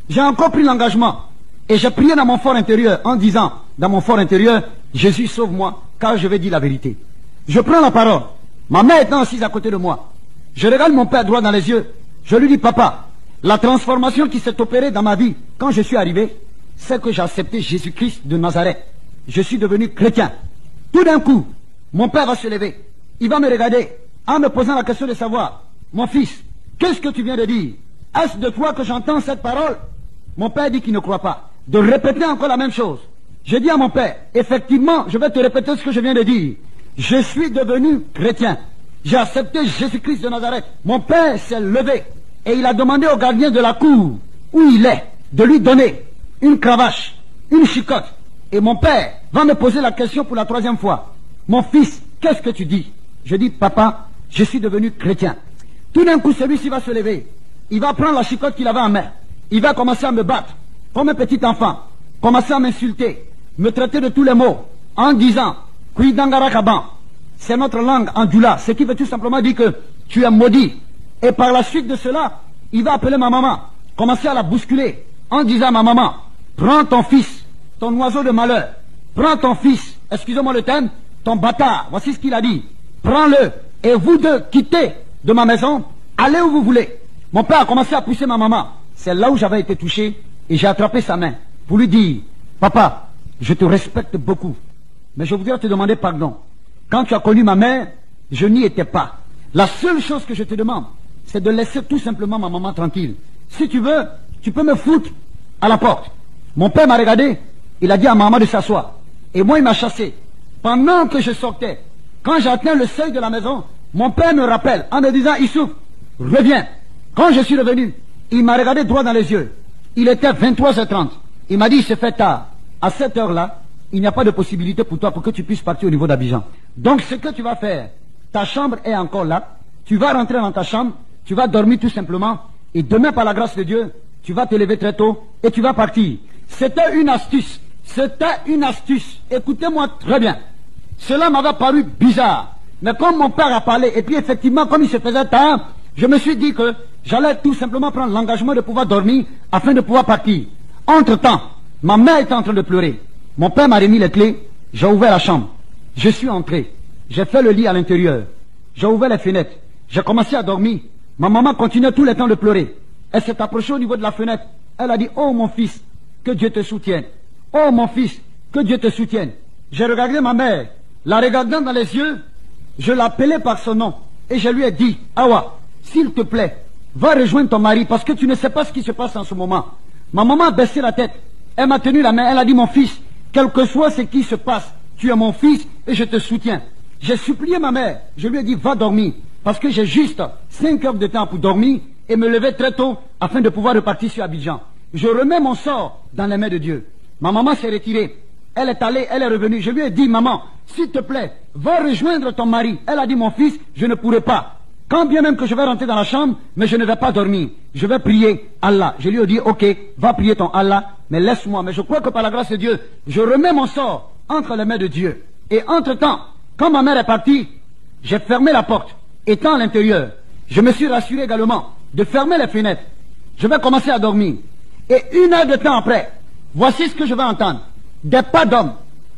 J'ai encore pris l'engagement, et j'ai prié dans mon fort intérieur, en disant, dans mon fort intérieur, Jésus sauve-moi, car je vais dire la vérité. Je prends la parole, ma mère étant assise à côté de moi. Je regarde mon père droit dans les yeux, je lui dis, papa, la transformation qui s'est opérée dans ma vie, quand je suis arrivé, c'est que j'ai accepté Jésus-Christ de Nazareth. Je suis devenu chrétien. Tout d'un coup, mon père va se lever. Il va me regarder en me posant la question de savoir, mon fils, qu'est-ce que tu viens de dire? Est-ce de toi que j'entends cette parole? Mon père dit qu'il ne croit pas. De répéter encore la même chose. Je dis à mon père, effectivement, je vais te répéter ce que je viens de dire. Je suis devenu chrétien. J'ai accepté Jésus-Christ de Nazareth. Mon père s'est levé et il a demandé au gardien de la cour où il est de lui donner une cravache, une chicotte. Et mon père va me poser la question pour la troisième fois. Mon fils, qu'est-ce que tu dis? Je dis, papa, je suis devenu chrétien. Tout d'un coup, celui-ci va se lever. Il va prendre la chicotte qu'il avait en main. Il va commencer à me battre comme un petit enfant. Commencer à m'insulter, me traiter de tous les mots en disant, Kuidangarakaban, c'est notre langue en dula, ce qui veut tout simplement dire que tu es maudit. Et par la suite de cela, il va appeler ma maman, commencer à la bousculer en disant à ma maman, prends ton fils, ton oiseau de malheur, prends ton fils, excusez-moi le terme, ton bâtard, voici ce qu'il a dit, prends-le, et vous deux, quittez de ma maison, allez où vous voulez. Mon père a commencé à pousser ma maman, c'est là où j'avais été touché, et j'ai attrapé sa main, pour lui dire, papa, je te respecte beaucoup, mais je voudrais te demander pardon. Quand tu as connu ma mère, je n'y étais pas. La seule chose que je te demande, c'est de laisser tout simplement ma maman tranquille. Si tu veux, tu peux me foutre à la porte. Mon père m'a regardé, il a dit à ma maman de s'asseoir. Et moi, il m'a chassé. Pendant que je sortais, quand j'ai atteint le seuil de la maison, mon père me rappelle en me disant, Issouf, reviens. Quand je suis revenu, il m'a regardé droit dans les yeux. Il était 23h30. Il m'a dit, il s'est fait tard. À cette heure-là, il n'y a pas de possibilité pour toi pour que tu puisses partir au niveau d'Abidjan. Donc ce que tu vas faire, ta chambre est encore là, tu vas rentrer dans ta chambre, tu vas dormir tout simplement, et demain par la grâce de Dieu, tu vas te lever très tôt et tu vas partir. C'était une astuce, écoutez-moi très bien. Cela m'avait paru bizarre, mais comme mon père a parlé, et puis effectivement comme il se faisait tard, je me suis dit que j'allais tout simplement prendre l'engagement de pouvoir dormir afin de pouvoir partir. Entre-temps, ma mère était en train de pleurer. Mon père m'a remis les clés, j'ai ouvert la chambre. Je suis entré, j'ai fait le lit à l'intérieur. J'ai ouvert les fenêtres, j'ai commencé à dormir. Ma maman continuait tout le temps de pleurer. Elle s'est approchée au niveau de la fenêtre. Elle a dit, oh mon fils, que Dieu te soutienne. Oh mon fils, que Dieu te soutienne. J'ai regardé ma mère, la regardant dans les yeux, je l'appelais par son nom. Et je lui ai dit, Awa, s'il te plaît, va rejoindre ton mari parce que tu ne sais pas ce qui se passe en ce moment. Ma maman a baissé la tête. Elle m'a tenu la main, elle a dit, mon fils, quel que soit ce qui se passe, tu es mon fils et je te soutiens. J'ai supplié ma mère, je lui ai dit, va dormir, parce que j'ai juste 5 heures de temps pour dormir et me lever très tôt afin de pouvoir repartir sur Abidjan. Je remets mon sort dans les mains de Dieu. Ma maman s'est retirée, elle est allée, elle est revenue. Je lui ai dit, maman, s'il te plaît, va rejoindre ton mari. Elle a dit, mon fils, je ne pourrai pas. Quand bien même que je vais rentrer dans la chambre, mais je ne vais pas dormir. Je vais prier Allah. Je lui ai dit, ok, va prier ton Allah, mais laisse-moi. Mais je crois que par la grâce de Dieu, je remets mon sort entre les mains de Dieu. Et entre-temps, quand ma mère est partie, j'ai fermé la porte, étant à l'intérieur. Je me suis rassuré également de fermer les fenêtres. Je vais commencer à dormir. Et 1 heure de temps après, voici ce que je vais entendre. Des pas d'hommes,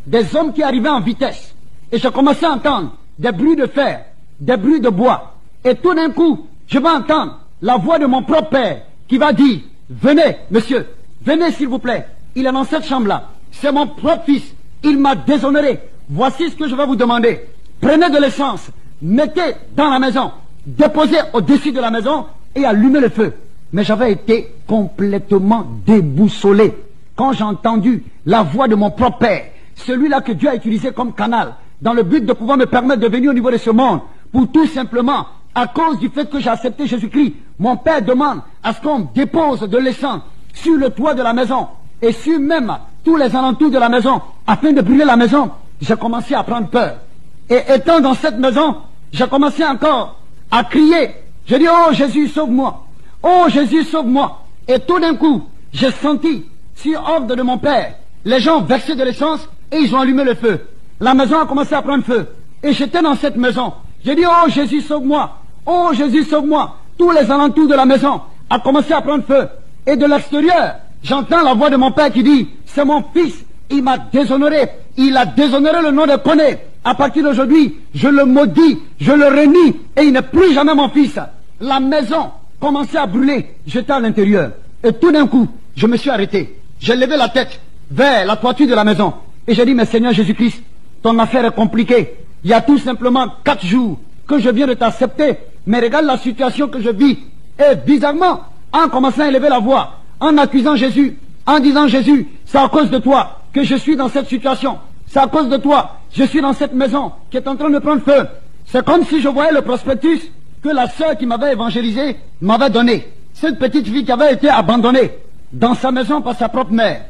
des hommes qui arrivaient en vitesse. Et je commençais à entendre des bruits de fer, des bruits de bois. Et tout d'un coup, je vais entendre la voix de mon propre père qui va dire, venez, monsieur, venez s'il vous plaît. Il est dans cette chambre-là. C'est mon propre fils. Il m'a déshonoré. Voici ce que je vais vous demander. Prenez de l'essence, mettez dans la maison, déposez au-dessus de la maison et allumez le feu. mais j'avais été complètement déboussolé quand j'ai entendu la voix de mon propre Père, celui-là que Dieu a utilisé comme canal, dans le but de pouvoir me permettre de venir au niveau de ce monde, pour tout simplement, à cause du fait que j'ai accepté Jésus-Christ, mon Père demande à ce qu'on dépose de l'essence sur le toit de la maison, et sur même tous les alentours de la maison, afin de brûler la maison. J'ai commencé à prendre peur. Et étant dans cette maison, j'ai commencé encore à crier. J'ai dit, oh Jésus, sauve-moi. Oh Jésus, sauve-moi. Et tout d'un coup, j'ai senti, sur ordre de mon Père, les gens versaient de l'essence et ils ont allumé le feu. La maison a commencé à prendre feu. Et j'étais dans cette maison. J'ai dit, oh Jésus, sauve-moi. Oh Jésus, sauve-moi. Tous les alentours de la maison a commencé à prendre feu. Et de l'extérieur, j'entends la voix de mon Père qui dit, c'est mon fils, il m'a déshonoré. Il a déshonoré le nom de Koné. À partir d'aujourd'hui, je le maudis, je le renie, et il n'est plus jamais mon fils. La maison commençait à brûler. J'étais à l'intérieur. Et tout d'un coup, je me suis arrêté. J'ai levé la tête vers la toiture de la maison. Et j'ai dit, mais Seigneur Jésus-Christ, ton affaire est compliquée. Il y a tout simplement 4 jours que je viens de t'accepter. Mais regarde la situation que je vis. Et bizarrement, en commençant à élever la voix, en accusant Jésus, en disant, Jésus, c'est à cause de toi que je suis dans cette situation. C'est à cause de toi, je suis dans cette maison qui est en train de prendre feu. C'est comme si je voyais le prospectus que la sœur qui m'avait évangélisé m'avait donné. Cette petite fille qui avait été abandonnée dans sa maison par sa propre mère.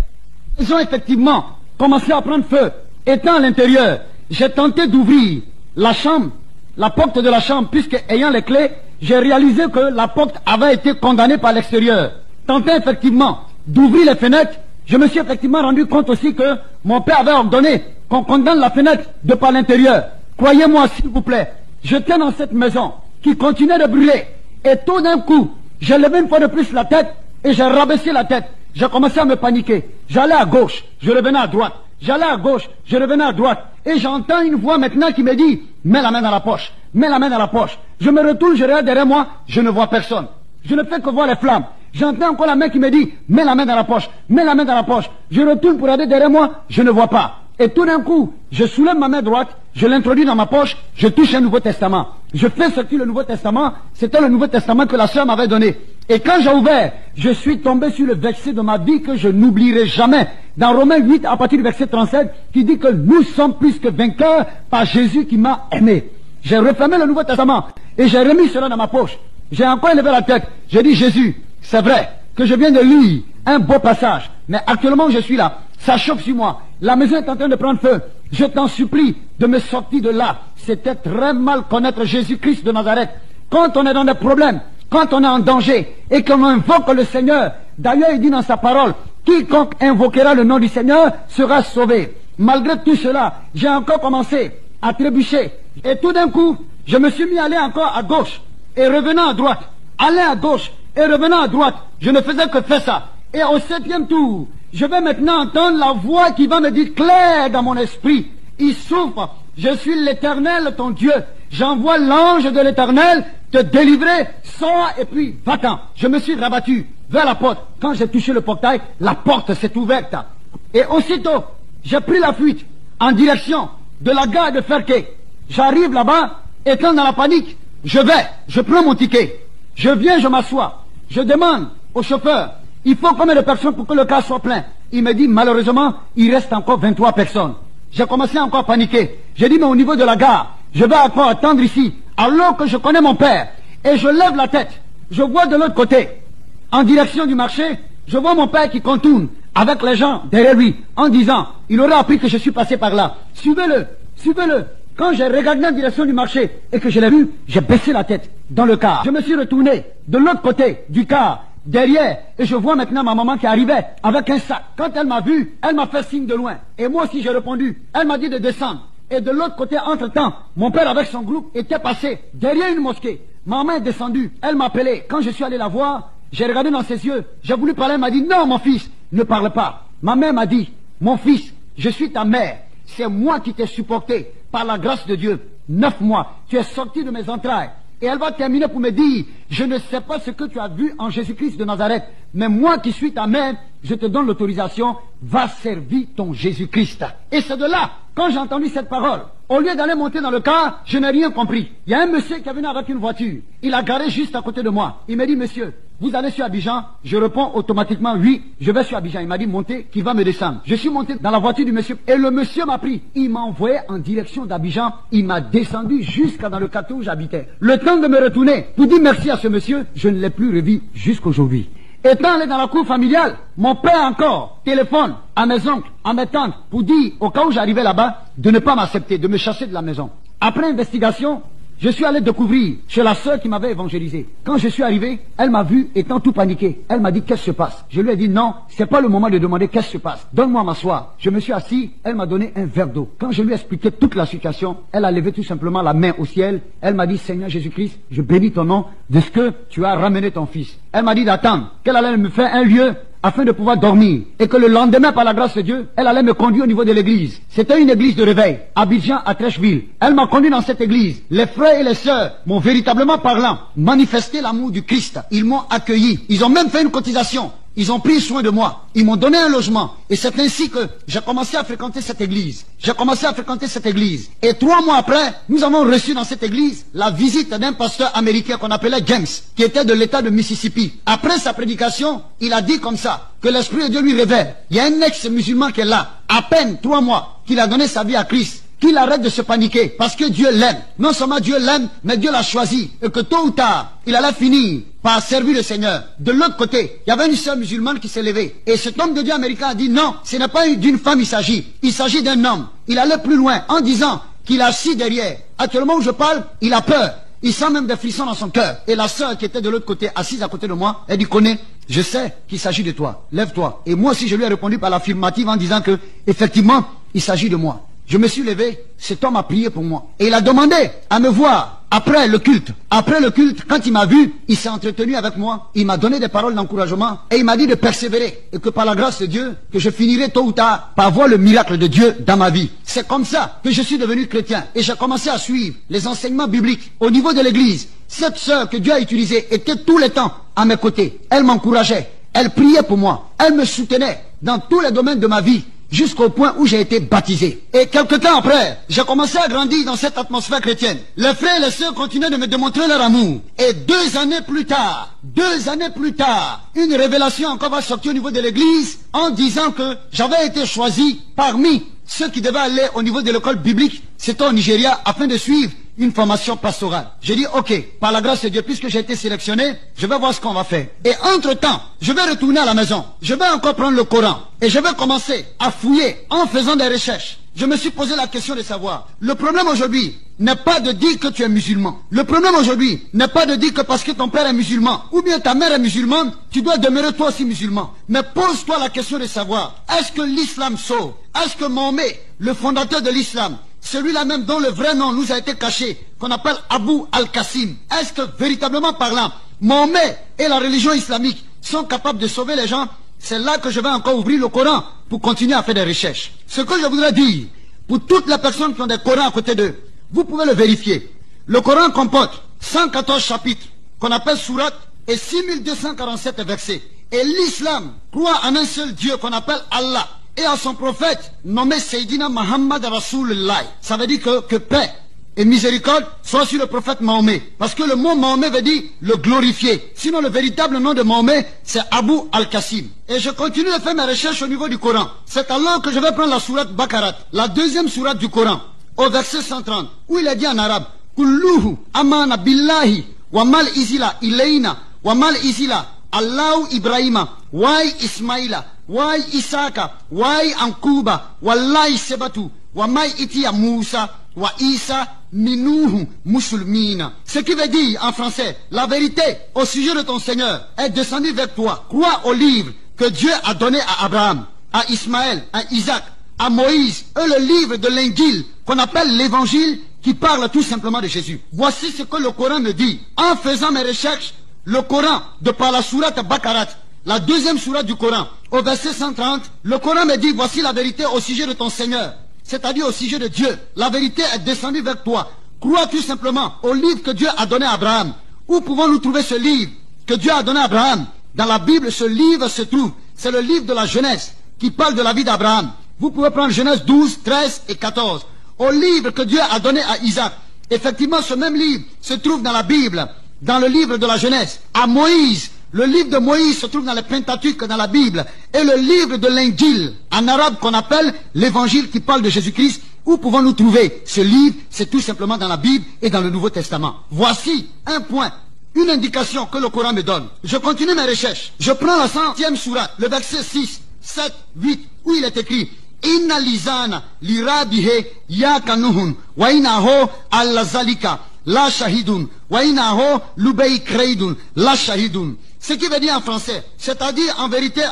Ils ont effectivement commencé à prendre feu. Étant à l'intérieur, j'ai tenté d'ouvrir la chambre, la porte de la chambre, puisque ayant les clés, j'ai réalisé que la porte avait été condamnée par l'extérieur. Tenté effectivement d'ouvrir les fenêtres, je me suis effectivement rendu compte aussi que mon Père avait ordonné qu'on condamne la fenêtre de par l'intérieur. Croyez-moi s'il vous plaît, j'étais dans cette maison qui continuait de brûler. Et tout d'un coup, j'ai levé une fois de plus la tête et j'ai rabaissé la tête. J'ai commencé à me paniquer. J'allais à gauche, je revenais à droite. J'allais à gauche, je revenais à droite. Et j'entends une voix maintenant qui me dit, mets la main dans la poche, mets la main dans la poche. Je me retourne, je regarde derrière moi, je ne vois personne. Je ne fais que voir les flammes. J'entends encore la main qui me dit, mets la main dans la poche, mets la main dans la poche. Je retourne pour regarder derrière moi, je ne vois pas. Et tout d'un coup, je soulève ma main droite, je l'introduis dans ma poche, je touche un Nouveau Testament. Je fais sortir le Nouveau Testament, c'était le Nouveau Testament que la sœur m'avait donné. Et quand j'ai ouvert, je suis tombé sur le verset de ma vie que je n'oublierai jamais. Dans Romains 8, à partir du verset 37, qui dit que nous sommes plus que vainqueurs par Jésus qui m'a aimé. J'ai refermé le Nouveau Testament et j'ai remis cela dans ma poche. J'ai encore élevé la tête. J'ai dit, Jésus, c'est vrai que je viens de lire un beau passage, mais actuellement je suis là, ça chauffe sur moi. La maison est en train de prendre feu. Je t'en supplie de me sortir de là. C'était très mal connaître Jésus-Christ de Nazareth. Quand on est dans des problèmes, quand on est en danger et qu'on invoque le Seigneur, d'ailleurs il dit dans sa parole, quiconque invoquera le nom du Seigneur sera sauvé. Malgré tout cela, j'ai encore commencé à trébucher. Et tout d'un coup, je me suis mis à aller encore à gauche et revenant à droite. Aller à gauche et revenant à droite. Je ne faisais que faire ça. Et au 7e tour, je vais maintenant entendre la voix qui va me dire clair dans mon esprit. Il souffre. Je suis l'Éternel, ton Dieu. J'envoie l'ange de l'Éternel te délivrer. Sors et puis va-t'en. Je me suis rabattu vers la porte. Quand j'ai touché le portail, la porte s'est ouverte. Et aussitôt, j'ai pris la fuite en direction de la gare de Ferquet. J'arrive là-bas, étant dans la panique. Je prends mon ticket. Je viens, je m'assois. Je demande au chauffeur, il faut combien de personnes pour que le car soit plein? Il me dit, malheureusement, il reste encore 23 personnes. J'ai commencé encore à paniquer. J'ai dit, mais au niveau de la gare, je vais encore attendre ici, alors que je connais mon père. Et je lève la tête. Je vois de l'autre côté, en direction du marché, je vois mon père qui contourne avec les gens derrière lui, en disant, il aurait appris que je suis passé par là. Suivez-le, suivez-le. Quand j'ai regardé en direction du marché et que je l'ai vu, j'ai baissé la tête dans le car. Je me suis retourné de l'autre côté du car, derrière, et je vois maintenant ma maman qui arrivait avec un sac. Quand elle m'a vu, elle m'a fait signe de loin. Et moi aussi j'ai répondu. Elle m'a dit de descendre. Et de l'autre côté, entre-temps, mon père avec son groupe était passé derrière une mosquée. Maman est descendue. Elle m'a appelé. Quand je suis allé la voir, j'ai regardé dans ses yeux. J'ai voulu parler. Elle m'a dit, non mon fils, ne parle pas. Ma mère m'a dit, mon fils, je suis ta mère. C'est moi qui t'ai supporté par la grâce de Dieu. 9 mois, tu es sorti de mes entrailles. Et elle va terminer pour me dire, je ne sais pas ce que tu as vu en Jésus-Christ de Nazareth, mais moi qui suis ta mère, je te donne l'autorisation, va servir ton Jésus-Christ. Et c'est de là Quand j'ai entendu cette parole, au lieu d'aller monter dans le car, je n'ai rien compris. Il y a un monsieur qui est venu avec une voiture. Il a garé juste à côté de moi. Il m'a dit, monsieur, vous allez sur Abidjan? Je réponds automatiquement, oui, je vais sur Abidjan. Il m'a dit, montez, qui va me descendre. Je suis monté dans la voiture du monsieur et le monsieur m'a pris. Il m'a envoyé en direction d'Abidjan. Il m'a descendu jusqu'à dans le quartier où j'habitais. Le temps de me retourner pour dire merci à ce monsieur, je ne l'ai plus revu jusqu'aujourd'hui. Étant allé dans la cour familiale, mon père encore téléphone à mes oncles, à mes tantes, pour dire, au cas où j'arrivais là-bas, de ne pas m'accepter, de me chasser de la maison. Après investigation, je suis allé découvrir chez la sœur qui m'avait évangélisé. Quand je suis arrivé, elle m'a vu étant tout paniqué. Elle m'a dit, qu'est-ce qui se passe? Je lui ai dit, non, c'est pas le moment de demander qu'est-ce qui se passe. Donne-moi à m'asseoir. Je me suis assis, elle m'a donné un verre d'eau. Quand je lui ai expliqué toute la situation, elle a levé tout simplement la main au ciel. Elle m'a dit, Seigneur Jésus-Christ, je bénis ton nom de ce que tu as ramené ton fils. Elle m'a dit d'attendre, qu'elle allait me faire un lieu afin de pouvoir dormir, et que le lendemain, par la grâce de Dieu, elle allait me conduire au niveau de l'église. C'était une église de réveil, Abidjan à Trècheville. Elle m'a conduit dans cette église. Les frères et les sœurs m'ont véritablement parlant manifesté l'amour du Christ. Ils m'ont accueilli. Ils ont même fait une cotisation. Ils ont pris soin de moi. Ils m'ont donné un logement. Et c'est ainsi que j'ai commencé à fréquenter cette église. J'ai commencé à fréquenter cette église. Et 3 mois après, nous avons reçu dans cette église la visite d'un pasteur américain qu'on appelait James, qui était de l'état de Mississippi. Après sa prédication, il a dit comme ça, que l'Esprit de Dieu lui révèle. Il y a un ex-musulman qui est là. À peine 3 mois qu'il a donné sa vie à Christ. Qu'il arrête de se paniquer, parce que Dieu l'aime. Non seulement Dieu l'aime, mais Dieu l'a choisi. Et que tôt ou tard, il allait finir par servir le Seigneur. De l'autre côté, il y avait une sœur musulmane qui s'est levée. Et cet homme de Dieu américain a dit, non, ce n'est pas d'une femme il s'agit d'un homme. Il allait plus loin en disant qu'il a assis derrière. Actuellement où je parle, il a peur. Il sent même des frissons dans son cœur. Et la sœur qui était de l'autre côté, assise à côté de moi, elle dit, connais, je sais qu'il s'agit de toi. Lève-toi. Et moi aussi, je lui ai répondu par l'affirmative en disant que, effectivement, il s'agit de moi. Je me suis levé, cet homme a prié pour moi. Et il a demandé à me voir après le culte. Après le culte, quand il m'a vu, il s'est entretenu avec moi. Il m'a donné des paroles d'encouragement. Et il m'a dit de persévérer. Et que par la grâce de Dieu, que je finirai tôt ou tard par voir le miracle de Dieu dans ma vie. C'est comme ça que je suis devenu chrétien. Et j'ai commencé à suivre les enseignements bibliques au niveau de l'église. Cette sœur que Dieu a utilisée était tout le temps à mes côtés. Elle m'encourageait. Elle priait pour moi. Elle me soutenait dans tous les domaines de ma vie. Jusqu'au point où j'ai été baptisé. Et quelque temps après, j'ai commencé à grandir dans cette atmosphère chrétienne. Les frères et les sœurs continuaient de me démontrer leur amour. Et 2 années plus tard, une révélation encore va sortir au niveau de l'église en disant que j'avais été choisi parmi ceux qui devaient aller au niveau de l'école biblique, c'était au Nigeria, afin de suivre une formation pastorale. J'ai dit, ok, par la grâce de Dieu, puisque j'ai été sélectionné, je vais voir ce qu'on va faire. Et entre-temps, je vais retourner à la maison. Je vais encore prendre le Coran. Et je vais commencer à fouiller en faisant des recherches. Je me suis posé la question de savoir. Le problème aujourd'hui n'est pas de dire que tu es musulman. Le problème aujourd'hui n'est pas de dire que parce que ton père est musulman, ou bien ta mère est musulmane, tu dois demeurer toi aussi musulman. Mais pose-toi la question de savoir, est-ce que l'islam sauve? Est-ce que Mahomet, le fondateur de l'islam, celui-là même dont le vrai nom nous a été caché, qu'on appelle Abu al-Qasim, est-ce que véritablement parlant, Mahomet et la religion islamique sont capables de sauver les gens? C'est là que je vais encore ouvrir le Coran pour continuer à faire des recherches. Ce que je voudrais dire, pour toutes les personnes qui ont des Corans à côté d'eux, vous pouvez le vérifier. Le Coran comporte 114 chapitres qu'on appelle sourates et 6247 versets. Et l'islam croit en un seul Dieu qu'on appelle Allah et à son prophète nommé Sayyidina Muhammad Rasulullah. Ça veut dire que paix et miséricorde soit sur le prophète Mahomet. Parce que le mot Mahomet veut dire le glorifié. Sinon le véritable nom de Mahomet c'est Abu al-Qasim. Et je continue de faire mes recherches au niveau du Coran. C'est alors que je vais prendre la sourate Baqarat, la deuxième sourate du Coran, au verset 130, où il est dit en arabe, Kulluhu amana billahi wa mal izila ilayna wa mal izila Allahu Ibrahima wa Ismaila wa Isaka wa Ankuba wallahi sebatu wa mai itiya Musa wa Isa minuhu musulmina. Ce qui veut dire en français, la vérité au sujet de ton Seigneur est descendue vers toi. Crois au livre que Dieu a donné à Abraham, à Ismaël, à Isaac, à Moïse, et le livre de l'Injil qu'on appelle l'évangile qui parle tout simplement de Jésus. Voici ce que le Coran me dit. En faisant mes recherches, le Coran, de par la sourate Baqarat, la deuxième sourate du Coran, au verset 130, le Coran me dit, voici la vérité au sujet de ton Seigneur, c'est-à-dire au sujet de Dieu. La vérité est descendue vers toi. Crois tout simplement au livre que Dieu a donné à Abraham. Où pouvons-nous trouver ce livre que Dieu a donné à Abraham? Dans la Bible, ce livre se trouve. C'est le livre de la Genèse qui parle de la vie d'Abraham. Vous pouvez prendre Genèse 12, 13 et 14. Au livre que Dieu a donné à Isaac. Effectivement, ce même livre se trouve dans la Bible, dans le livre de la Genèse. À Moïse, le livre de Moïse se trouve dans le Pentateuque, dans la Bible. Et le livre de l'Injil, en arabe qu'on appelle l'évangile qui parle de Jésus-Christ. Où pouvons-nous trouver ce livre? C'est tout simplement dans la Bible et dans le Nouveau Testament. Voici un point, une indication que le Coran me donne. Je continue mes recherches. Je prends la 100e sourate, le verset 6, 7, 8, où il est écrit Inna lisana lirabihe yakanuhun wa inaho allazalika la shahidun wa inaho lubei kreidun la shahidun. Ce qui veut dire en français, c'est-à-dire en vérité,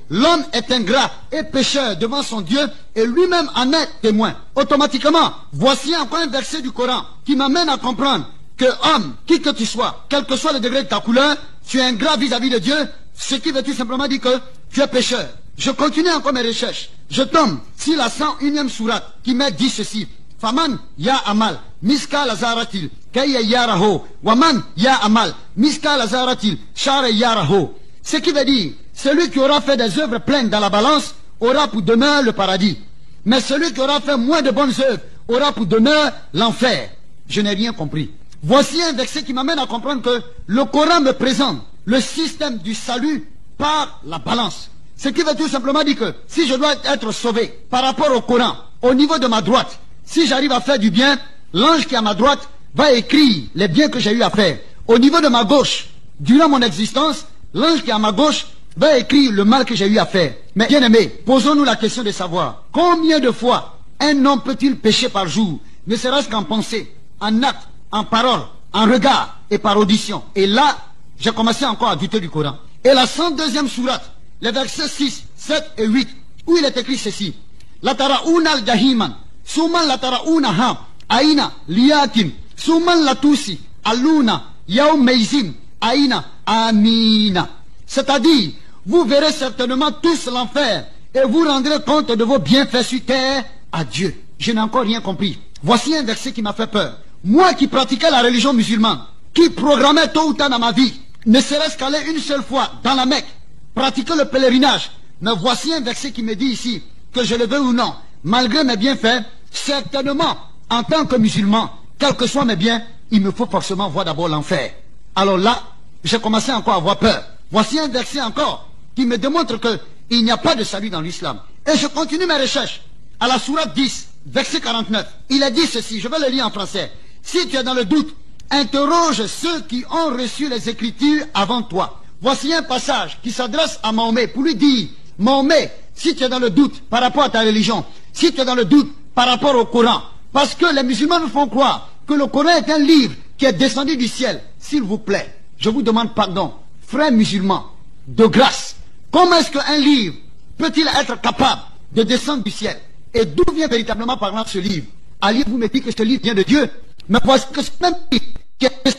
l'homme est ingrat et pécheur devant son Dieu et lui-même en est témoin. Automatiquement, voici encore un verset du Coran qui m'amène à comprendre que homme, qui que tu sois, quel que soit le degré de ta couleur, tu es ingrat vis-à-vis de Dieu, ce qui veut tout simplement dire que tu es pécheur. Je continue encore mes recherches. Je tombe sur la 101e sourate qui m'a dit ceci. Faman ya amal, miska lazaratil, kaya yaraho, waman ya amal, miska lazaratil, share yaraho. Ce qui veut dire, celui qui aura fait des œuvres pleines dans la balance, aura pour demeure le paradis. Mais celui qui aura fait moins de bonnes œuvres, aura pour demeure l'enfer. Je n'ai rien compris. Voici un verset qui m'amène à comprendre que le Coran me présente le système du salut par la balance. Ce qui veut tout simplement dire que si je dois être sauvé par rapport au Coran, au niveau de ma droite, si j'arrive à faire du bien, l'ange qui est à ma droite va écrire les biens que j'ai eu à faire. Au niveau de ma gauche, durant mon existence, l'ange qui est à ma gauche va écrire le mal que j'ai eu à faire. Mais bien aimé, posons-nous la question de savoir combien de fois un homme peut-il pécher par jour, ne serait-ce qu'en pensée, en acte, en parole, en regard et par audition. Et là, j'ai commencé encore à douter du Coran. Et la 102e sourate, les versets 6, 7 et 8, où il est écrit ceci. La taraouna al-jahiman, suman la taraouna ha, aina liyakim, suman la tusi, aluna, yaum meizim, aina, amina. C'est-à-dire, vous verrez certainement tous l'enfer et vous rendrez compte de vos bienfaits sur terre à Dieu. Je n'ai encore rien compris. Voici un verset qui m'a fait peur. Moi qui pratiquais la religion musulmane, qui programmais tôt ou tard dans ma vie, ne serait-ce qu'aller une seule fois dans la Mecque, pratiquer le pèlerinage. Mais voici un verset qui me dit ici, que je le veux ou non, malgré mes bienfaits, certainement, en tant que musulman, quels que soient mes biens, il me faut forcément voir d'abord l'enfer. Alors là, j'ai commencé encore à avoir peur. Voici un verset encore qui me démontre qu'il n'y a pas de salut dans l'islam. Et je continue mes recherches. À la sourate 10, verset 49, il a dit ceci, je vais le lire en français. Si tu es dans le doute, interroge ceux qui ont reçu les Écritures avant toi. Voici un passage qui s'adresse à Mahomet pour lui dire, Mahomet, si tu es dans le doute par rapport à ta religion, si tu es dans le doute par rapport au Coran, parce que les musulmans nous font croire que le Coran est un livre qui est descendu du ciel, s'il vous plaît, je vous demande pardon, frères musulmans, de grâce, comment est-ce qu'un livre peut-il être capable de descendre du ciel? Et d'où vient véritablement parlant ce livre? Ali, vous me dites que ce livre vient de Dieu, mais voici que ce même livre qui est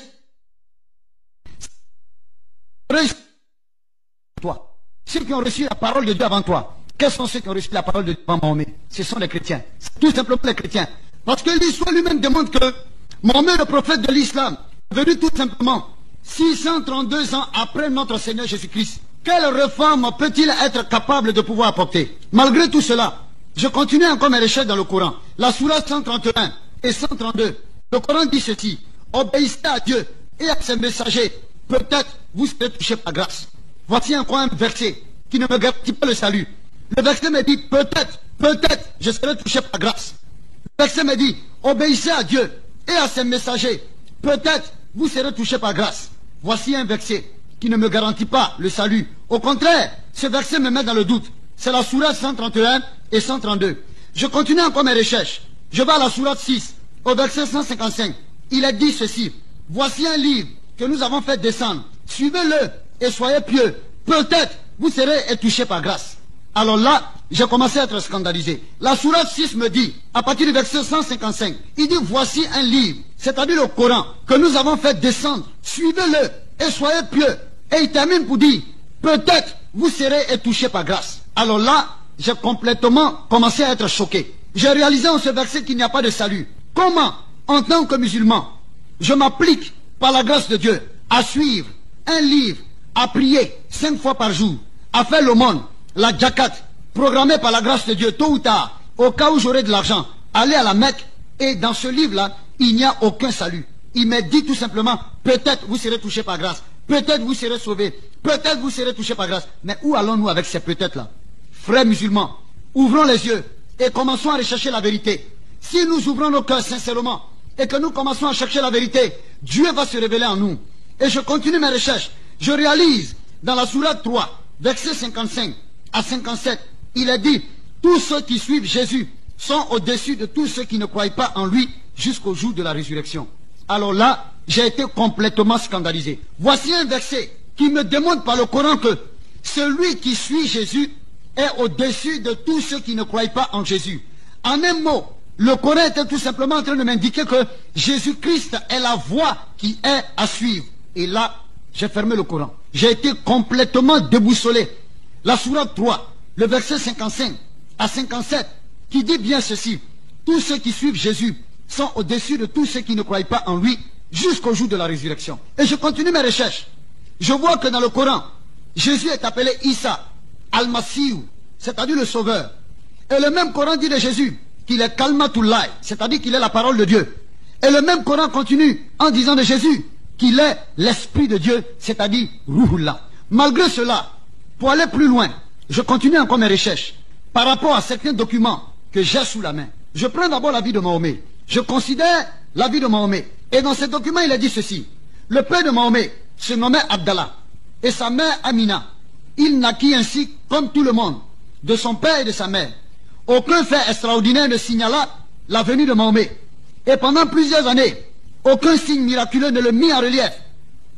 toi. Ceux qui ont reçu la parole de Dieu avant toi, quels sont ceux qui ont reçu la parole de Dieu avant Mahomet? Ce sont les chrétiens, tout simplement les chrétiens. Parce que l'histoire lui-même démontre que Mahomet, le prophète de l'islam, est venu tout simplement 632 ans après notre Seigneur Jésus-Christ. Quelle réforme peut-il être capable de pouvoir apporter? Malgré tout cela, je continue encore mes recherches dans le Coran. La sourate 131 et 132, le Coran dit ceci: obéissez à Dieu et à ses messagers, peut-être vous serez touchés par grâce. Voici encore un verset qui ne me garantit pas le salut. Le verset me dit, peut-être je serai touché par grâce. Le verset me dit, obéissez à Dieu et à ses messagers, peut-être vous serez touchés par grâce. Voici un verset qui ne me garantit pas le salut. Au contraire, ce verset me met dans le doute. C'est la sourate 131 et 132. Je continue encore mes recherches. Je vais à la sourate 6, au verset 155. Il est dit ceci: voici un livre que nous avons fait descendre. Suivez-le et soyez pieux. Peut-être vous serez touchés par grâce. Alors là, j'ai commencé à être scandalisé. La sourate 6 me dit, à partir du verset 155, il dit, voici un livre, c'est-à-dire le Coran, que nous avons fait descendre. Suivez-le et soyez pieux. Et il termine pour dire, peut-être vous serez touchés par grâce. Alors là, j'ai complètement commencé à être choqué. J'ai réalisé en ce verset qu'il n'y a pas de salut. Comment, en tant que musulman, je m'applique par la grâce de Dieu à suivre un livre, à prier 5 fois par jour, à faire l'aumône, la zakat, programmé par la grâce de Dieu, tôt ou tard, au cas où j'aurai de l'argent, aller à la Mecque, et dans ce livre-là, il n'y a aucun salut. Il m'a dit tout simplement, peut-être vous serez touché par grâce, peut-être vous serez sauvé, peut-être vous serez touché par grâce. Mais où allons-nous avec ces peut-être-là? Frères musulmans, ouvrons les yeux et commençons à rechercher la vérité. Si nous ouvrons nos cœurs sincèrement et que nous commençons à chercher la vérité, Dieu va se révéler en nous. Et je continue mes recherches. Je réalise dans la sourate 3, versets 55 à 57, il est dit, tous ceux qui suivent Jésus sont au-dessus de tous ceux qui ne croient pas en lui jusqu'au jour de la résurrection. Alors là, j'ai été complètement scandalisé. Voici un verset qui me démontre par le Coran que celui qui suit Jésus est au-dessus de tous ceux qui ne croient pas en Jésus. En un mot, le Coran était tout simplement en train de m'indiquer que Jésus-Christ est la voie qui est à suivre. Et là, j'ai fermé le Coran. J'ai été complètement déboussolé. La sourate 3, le verset 55 à 57, qui dit bien ceci. Tous ceux qui suivent Jésus sont au-dessus de tous ceux qui ne croient pas en lui jusqu'au jour de la résurrection. Et je continue mes recherches. Je vois que dans le Coran, Jésus est appelé Issa, Al-Masih, c'est-à-dire le Sauveur. Et le même Coran dit de Jésus qu'il est Kalmatullah, c'est-à-dire qu'il est la parole de Dieu. Et le même Coran continue en disant de Jésus qu'il est l'Esprit de Dieu, c'est-à-dire Ruhullah. Malgré cela, pour aller plus loin, je continue encore mes recherches par rapport à certains documents que j'ai sous la main. Je prends d'abord la vie de Mahomet. Je considère la vie de Mahomet. Et dans ces documents, il a dit ceci. Le père de Mahomet se nommait Abdallah et sa mère Amina. Il naquit ainsi comme tout le monde, de son père et de sa mère. Aucun fait extraordinaire ne signala la venue de Mahomet. Et pendant plusieurs années, aucun signe miraculeux ne le mit en relief.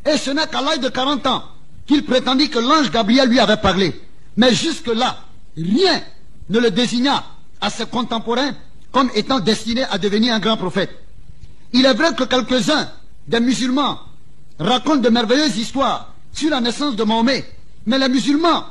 Et ce n'est qu'à l'âge de 40 ans qu'il prétendit que l'ange Gabriel lui avait parlé. Mais jusque-là, rien ne le désigna à ses contemporains comme étant destiné à devenir un grand prophète. Il est vrai que quelques-uns des musulmans racontent de merveilleuses histoires sur la naissance de Mahomet, mais les musulmans,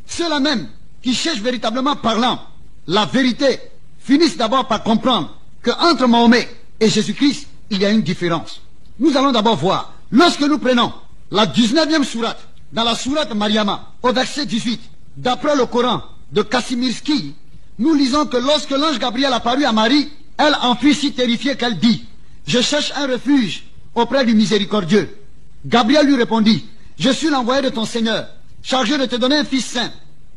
ceux-là même qui cherchent véritablement parlant la vérité, finissent d'abord par comprendre qu'entre Mahomet et Jésus-Christ, il y a une différence. Nous allons d'abord voir, lorsque nous prenons la 19e sourate, dans la sourate Mariama, au verset 18, d'après le Coran de Kassimirski, nous lisons que lorsque l'ange Gabriel apparut à Marie, elle en fut si terrifiée qu'elle dit, « Je cherche un refuge auprès du miséricordieux. » Gabriel lui répondit, « Je suis l'envoyé de ton Seigneur, chargé de te donner un fils saint. »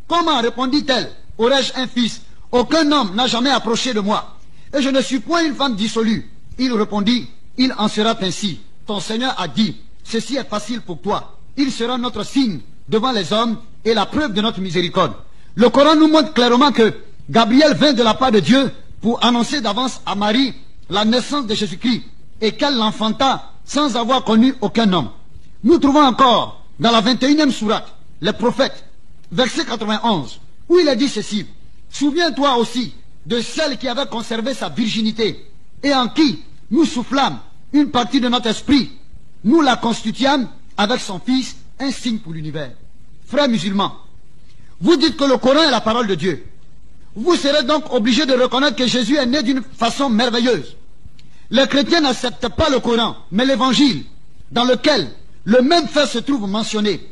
Comment, répondit-elle, aurais-je un fils? Aucun homme n'a jamais approché de moi. Et je ne suis point une femme dissolue. Il répondit, « Il en sera ainsi. Ton Seigneur a dit, ceci est facile pour toi. Il sera notre signe devant les hommes et la preuve de notre miséricorde. » Le Coran nous montre clairement que Gabriel vint de la part de Dieu pour annoncer d'avance à Marie la naissance de Jésus-Christ et qu'elle l'enfanta sans avoir connu aucun homme. Nous trouvons encore dans la 21e sourate, les prophètes, verset 91, où il est dit ceci, « Souviens-toi aussi de celle qui avait conservé sa virginité et en qui nous soufflâmes une partie de notre esprit. Nous la constituâmes avec son fils, un signe pour l'univers. » Frères musulmans, vous dites que le Coran est la parole de Dieu. Vous serez donc obligés de reconnaître que Jésus est né d'une façon merveilleuse. Les chrétiens n'acceptent pas le Coran, mais l'évangile, dans lequel le même fait se trouve mentionné.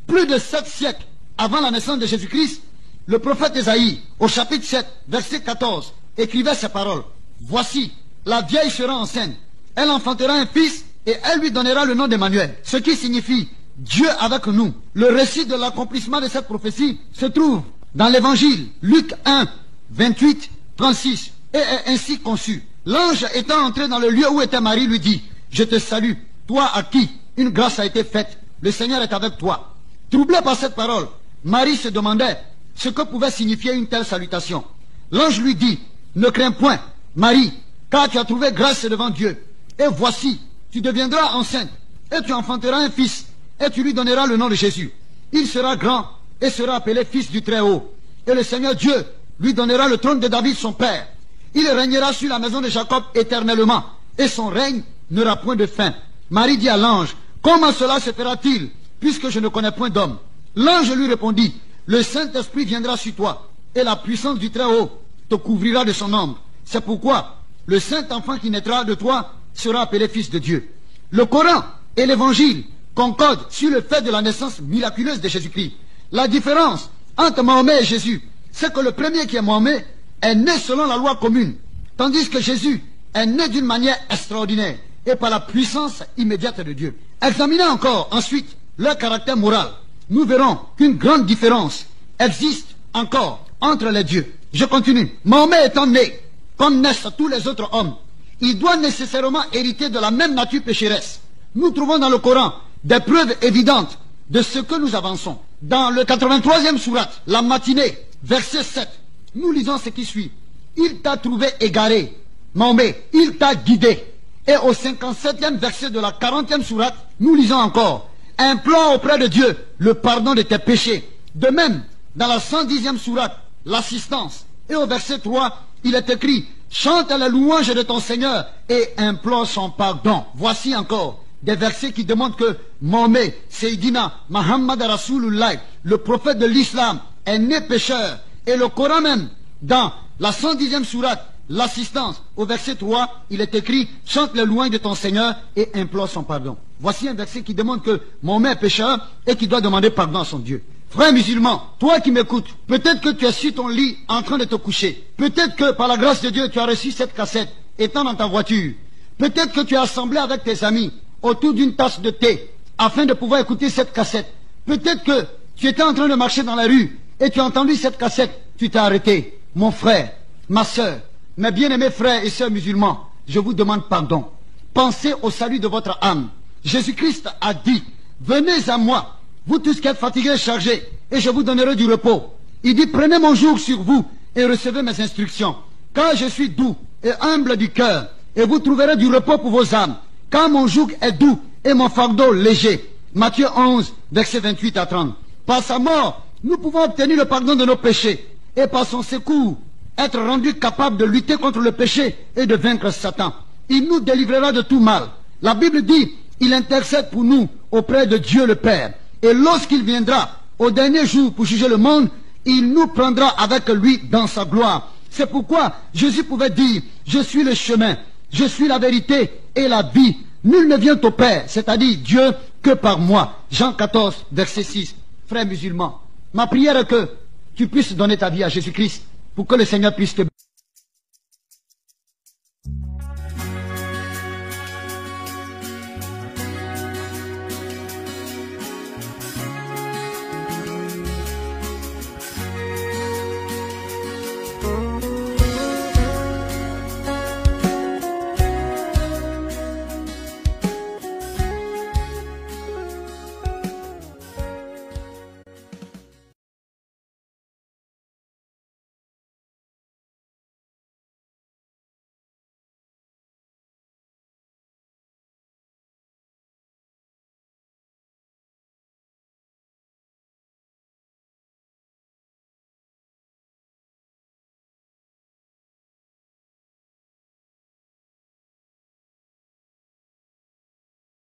Plus de 7 siècles avant la naissance de Jésus-Christ, le prophète Ésaïe, au chapitre 7, verset 14, écrivait ces paroles. « Voici, la vieille sera enceinte, elle enfantera un fils et elle lui donnera le nom d'Emmanuel. » Ce qui signifie Dieu avec nous. Le récit de l'accomplissement de cette prophétie se trouve dans l'évangile, Luc 1, 28, 36, et est ainsi conçu. L'ange étant entré dans le lieu où était Marie lui dit, « Je te salue, toi à qui une grâce a été faite, le Seigneur est avec toi. » Troublée par cette parole, Marie se demandait ce que pouvait signifier une telle salutation. L'ange lui dit, « Ne crains point, Marie, car tu as trouvé grâce devant Dieu. Et voici, tu deviendras enceinte, et tu enfanteras un fils, et tu lui donneras le nom de Jésus. Il sera grand et sera appelé fils du Très-Haut. Et le Seigneur Dieu lui donnera le trône de David son père. Il régnera sur la maison de Jacob éternellement, et son règne n'aura point de fin. » Marie dit à l'ange, « Comment cela se fera-t-il, puisque je ne connais point d'homme ?» L'ange lui répondit, « Le Saint-Esprit viendra sur toi, et la puissance du Très-Haut te couvrira de son ombre. C'est pourquoi le Saint-Enfant qui naîtra de toi sera appelé fils de Dieu. » Le Coran et l'Évangile concordent sur le fait de la naissance miraculeuse de Jésus-Christ. La différence entre Mahomet et Jésus c'est que le premier qui est Mahomet est né selon la loi commune, tandis que Jésus est né d'une manière extraordinaire et par la puissance immédiate de Dieu. Examinez encore ensuite leur caractère moral. Nous verrons qu'une grande différence existe encore entre les dieux. Je continue. Mahomet étant né, comme naissent tous les autres hommes, il doit nécessairement hériter de la même nature pécheresse. Nous trouvons dans le Coran des preuves évidentes de ce que nous avançons. Dans le 83e sourate, la matinée, verset 7, nous lisons ce qui suit. Il t'a trouvé égaré, Mahomet, il t'a guidé. Et au 57e verset de la 40e sourate, nous lisons encore, implore auprès de Dieu le pardon de tes péchés. De même, dans la 110e sourate, l'assistance. Et au verset 3, il est écrit, chante la louange de ton Seigneur et implore son pardon. Voici encore des versets qui demandent que Mahomet, Seydina, Muhammad Rasulullah, le prophète de l'islam, est né pécheur. Et le Coran même, dans la 110e sourate, l'assistance, au verset 3, il est écrit, chante les louanges de ton Seigneur et implore son pardon. Voici un verset qui demande que Mahomet est pécheur et qui doit demander pardon à son Dieu. Frère musulman, toi qui m'écoutes, peut-être que tu es sur ton lit en train de te coucher. Peut-être que par la grâce de Dieu, tu as reçu cette cassette étant dans ta voiture. Peut-être que tu as assemblé avec tes amis autour d'une tasse de thé afin de pouvoir écouter cette cassette. Peut-être que tu étais en train de marcher dans la rue et tu as entendu cette cassette. Tu t'es arrêté. Mon frère, ma soeur, mes bien-aimés frères et sœurs musulmans, je vous demande pardon. Pensez au salut de votre âme. Jésus-Christ a dit, venez à moi, vous tous qui êtes fatigués et chargés, et je vous donnerai du repos. Il dit, prenez mon joug sur vous et recevez mes instructions. Car je suis doux et humble du cœur, et vous trouverez du repos pour vos âmes. Car mon joug est doux et mon fardeau léger. Matthieu 11, versets 28 à 30. Par sa mort, nous pouvons obtenir le pardon de nos péchés, et par son secours, être rendus capables de lutter contre le péché et de vaincre Satan. Il nous délivrera de tout mal. La Bible dit, il intercède pour nous auprès de Dieu le Père. Et lorsqu'il viendra au dernier jour pour juger le monde, il nous prendra avec lui dans sa gloire. C'est pourquoi Jésus pouvait dire, je suis le chemin, je suis la vérité et la vie. Nul ne vient au Père, c'est-à-dire Dieu, que par moi. Jean 14, verset 6. Frères musulmans, ma prière est que tu puisses donner ta vie à Jésus-Christ pour que le Seigneur puisse te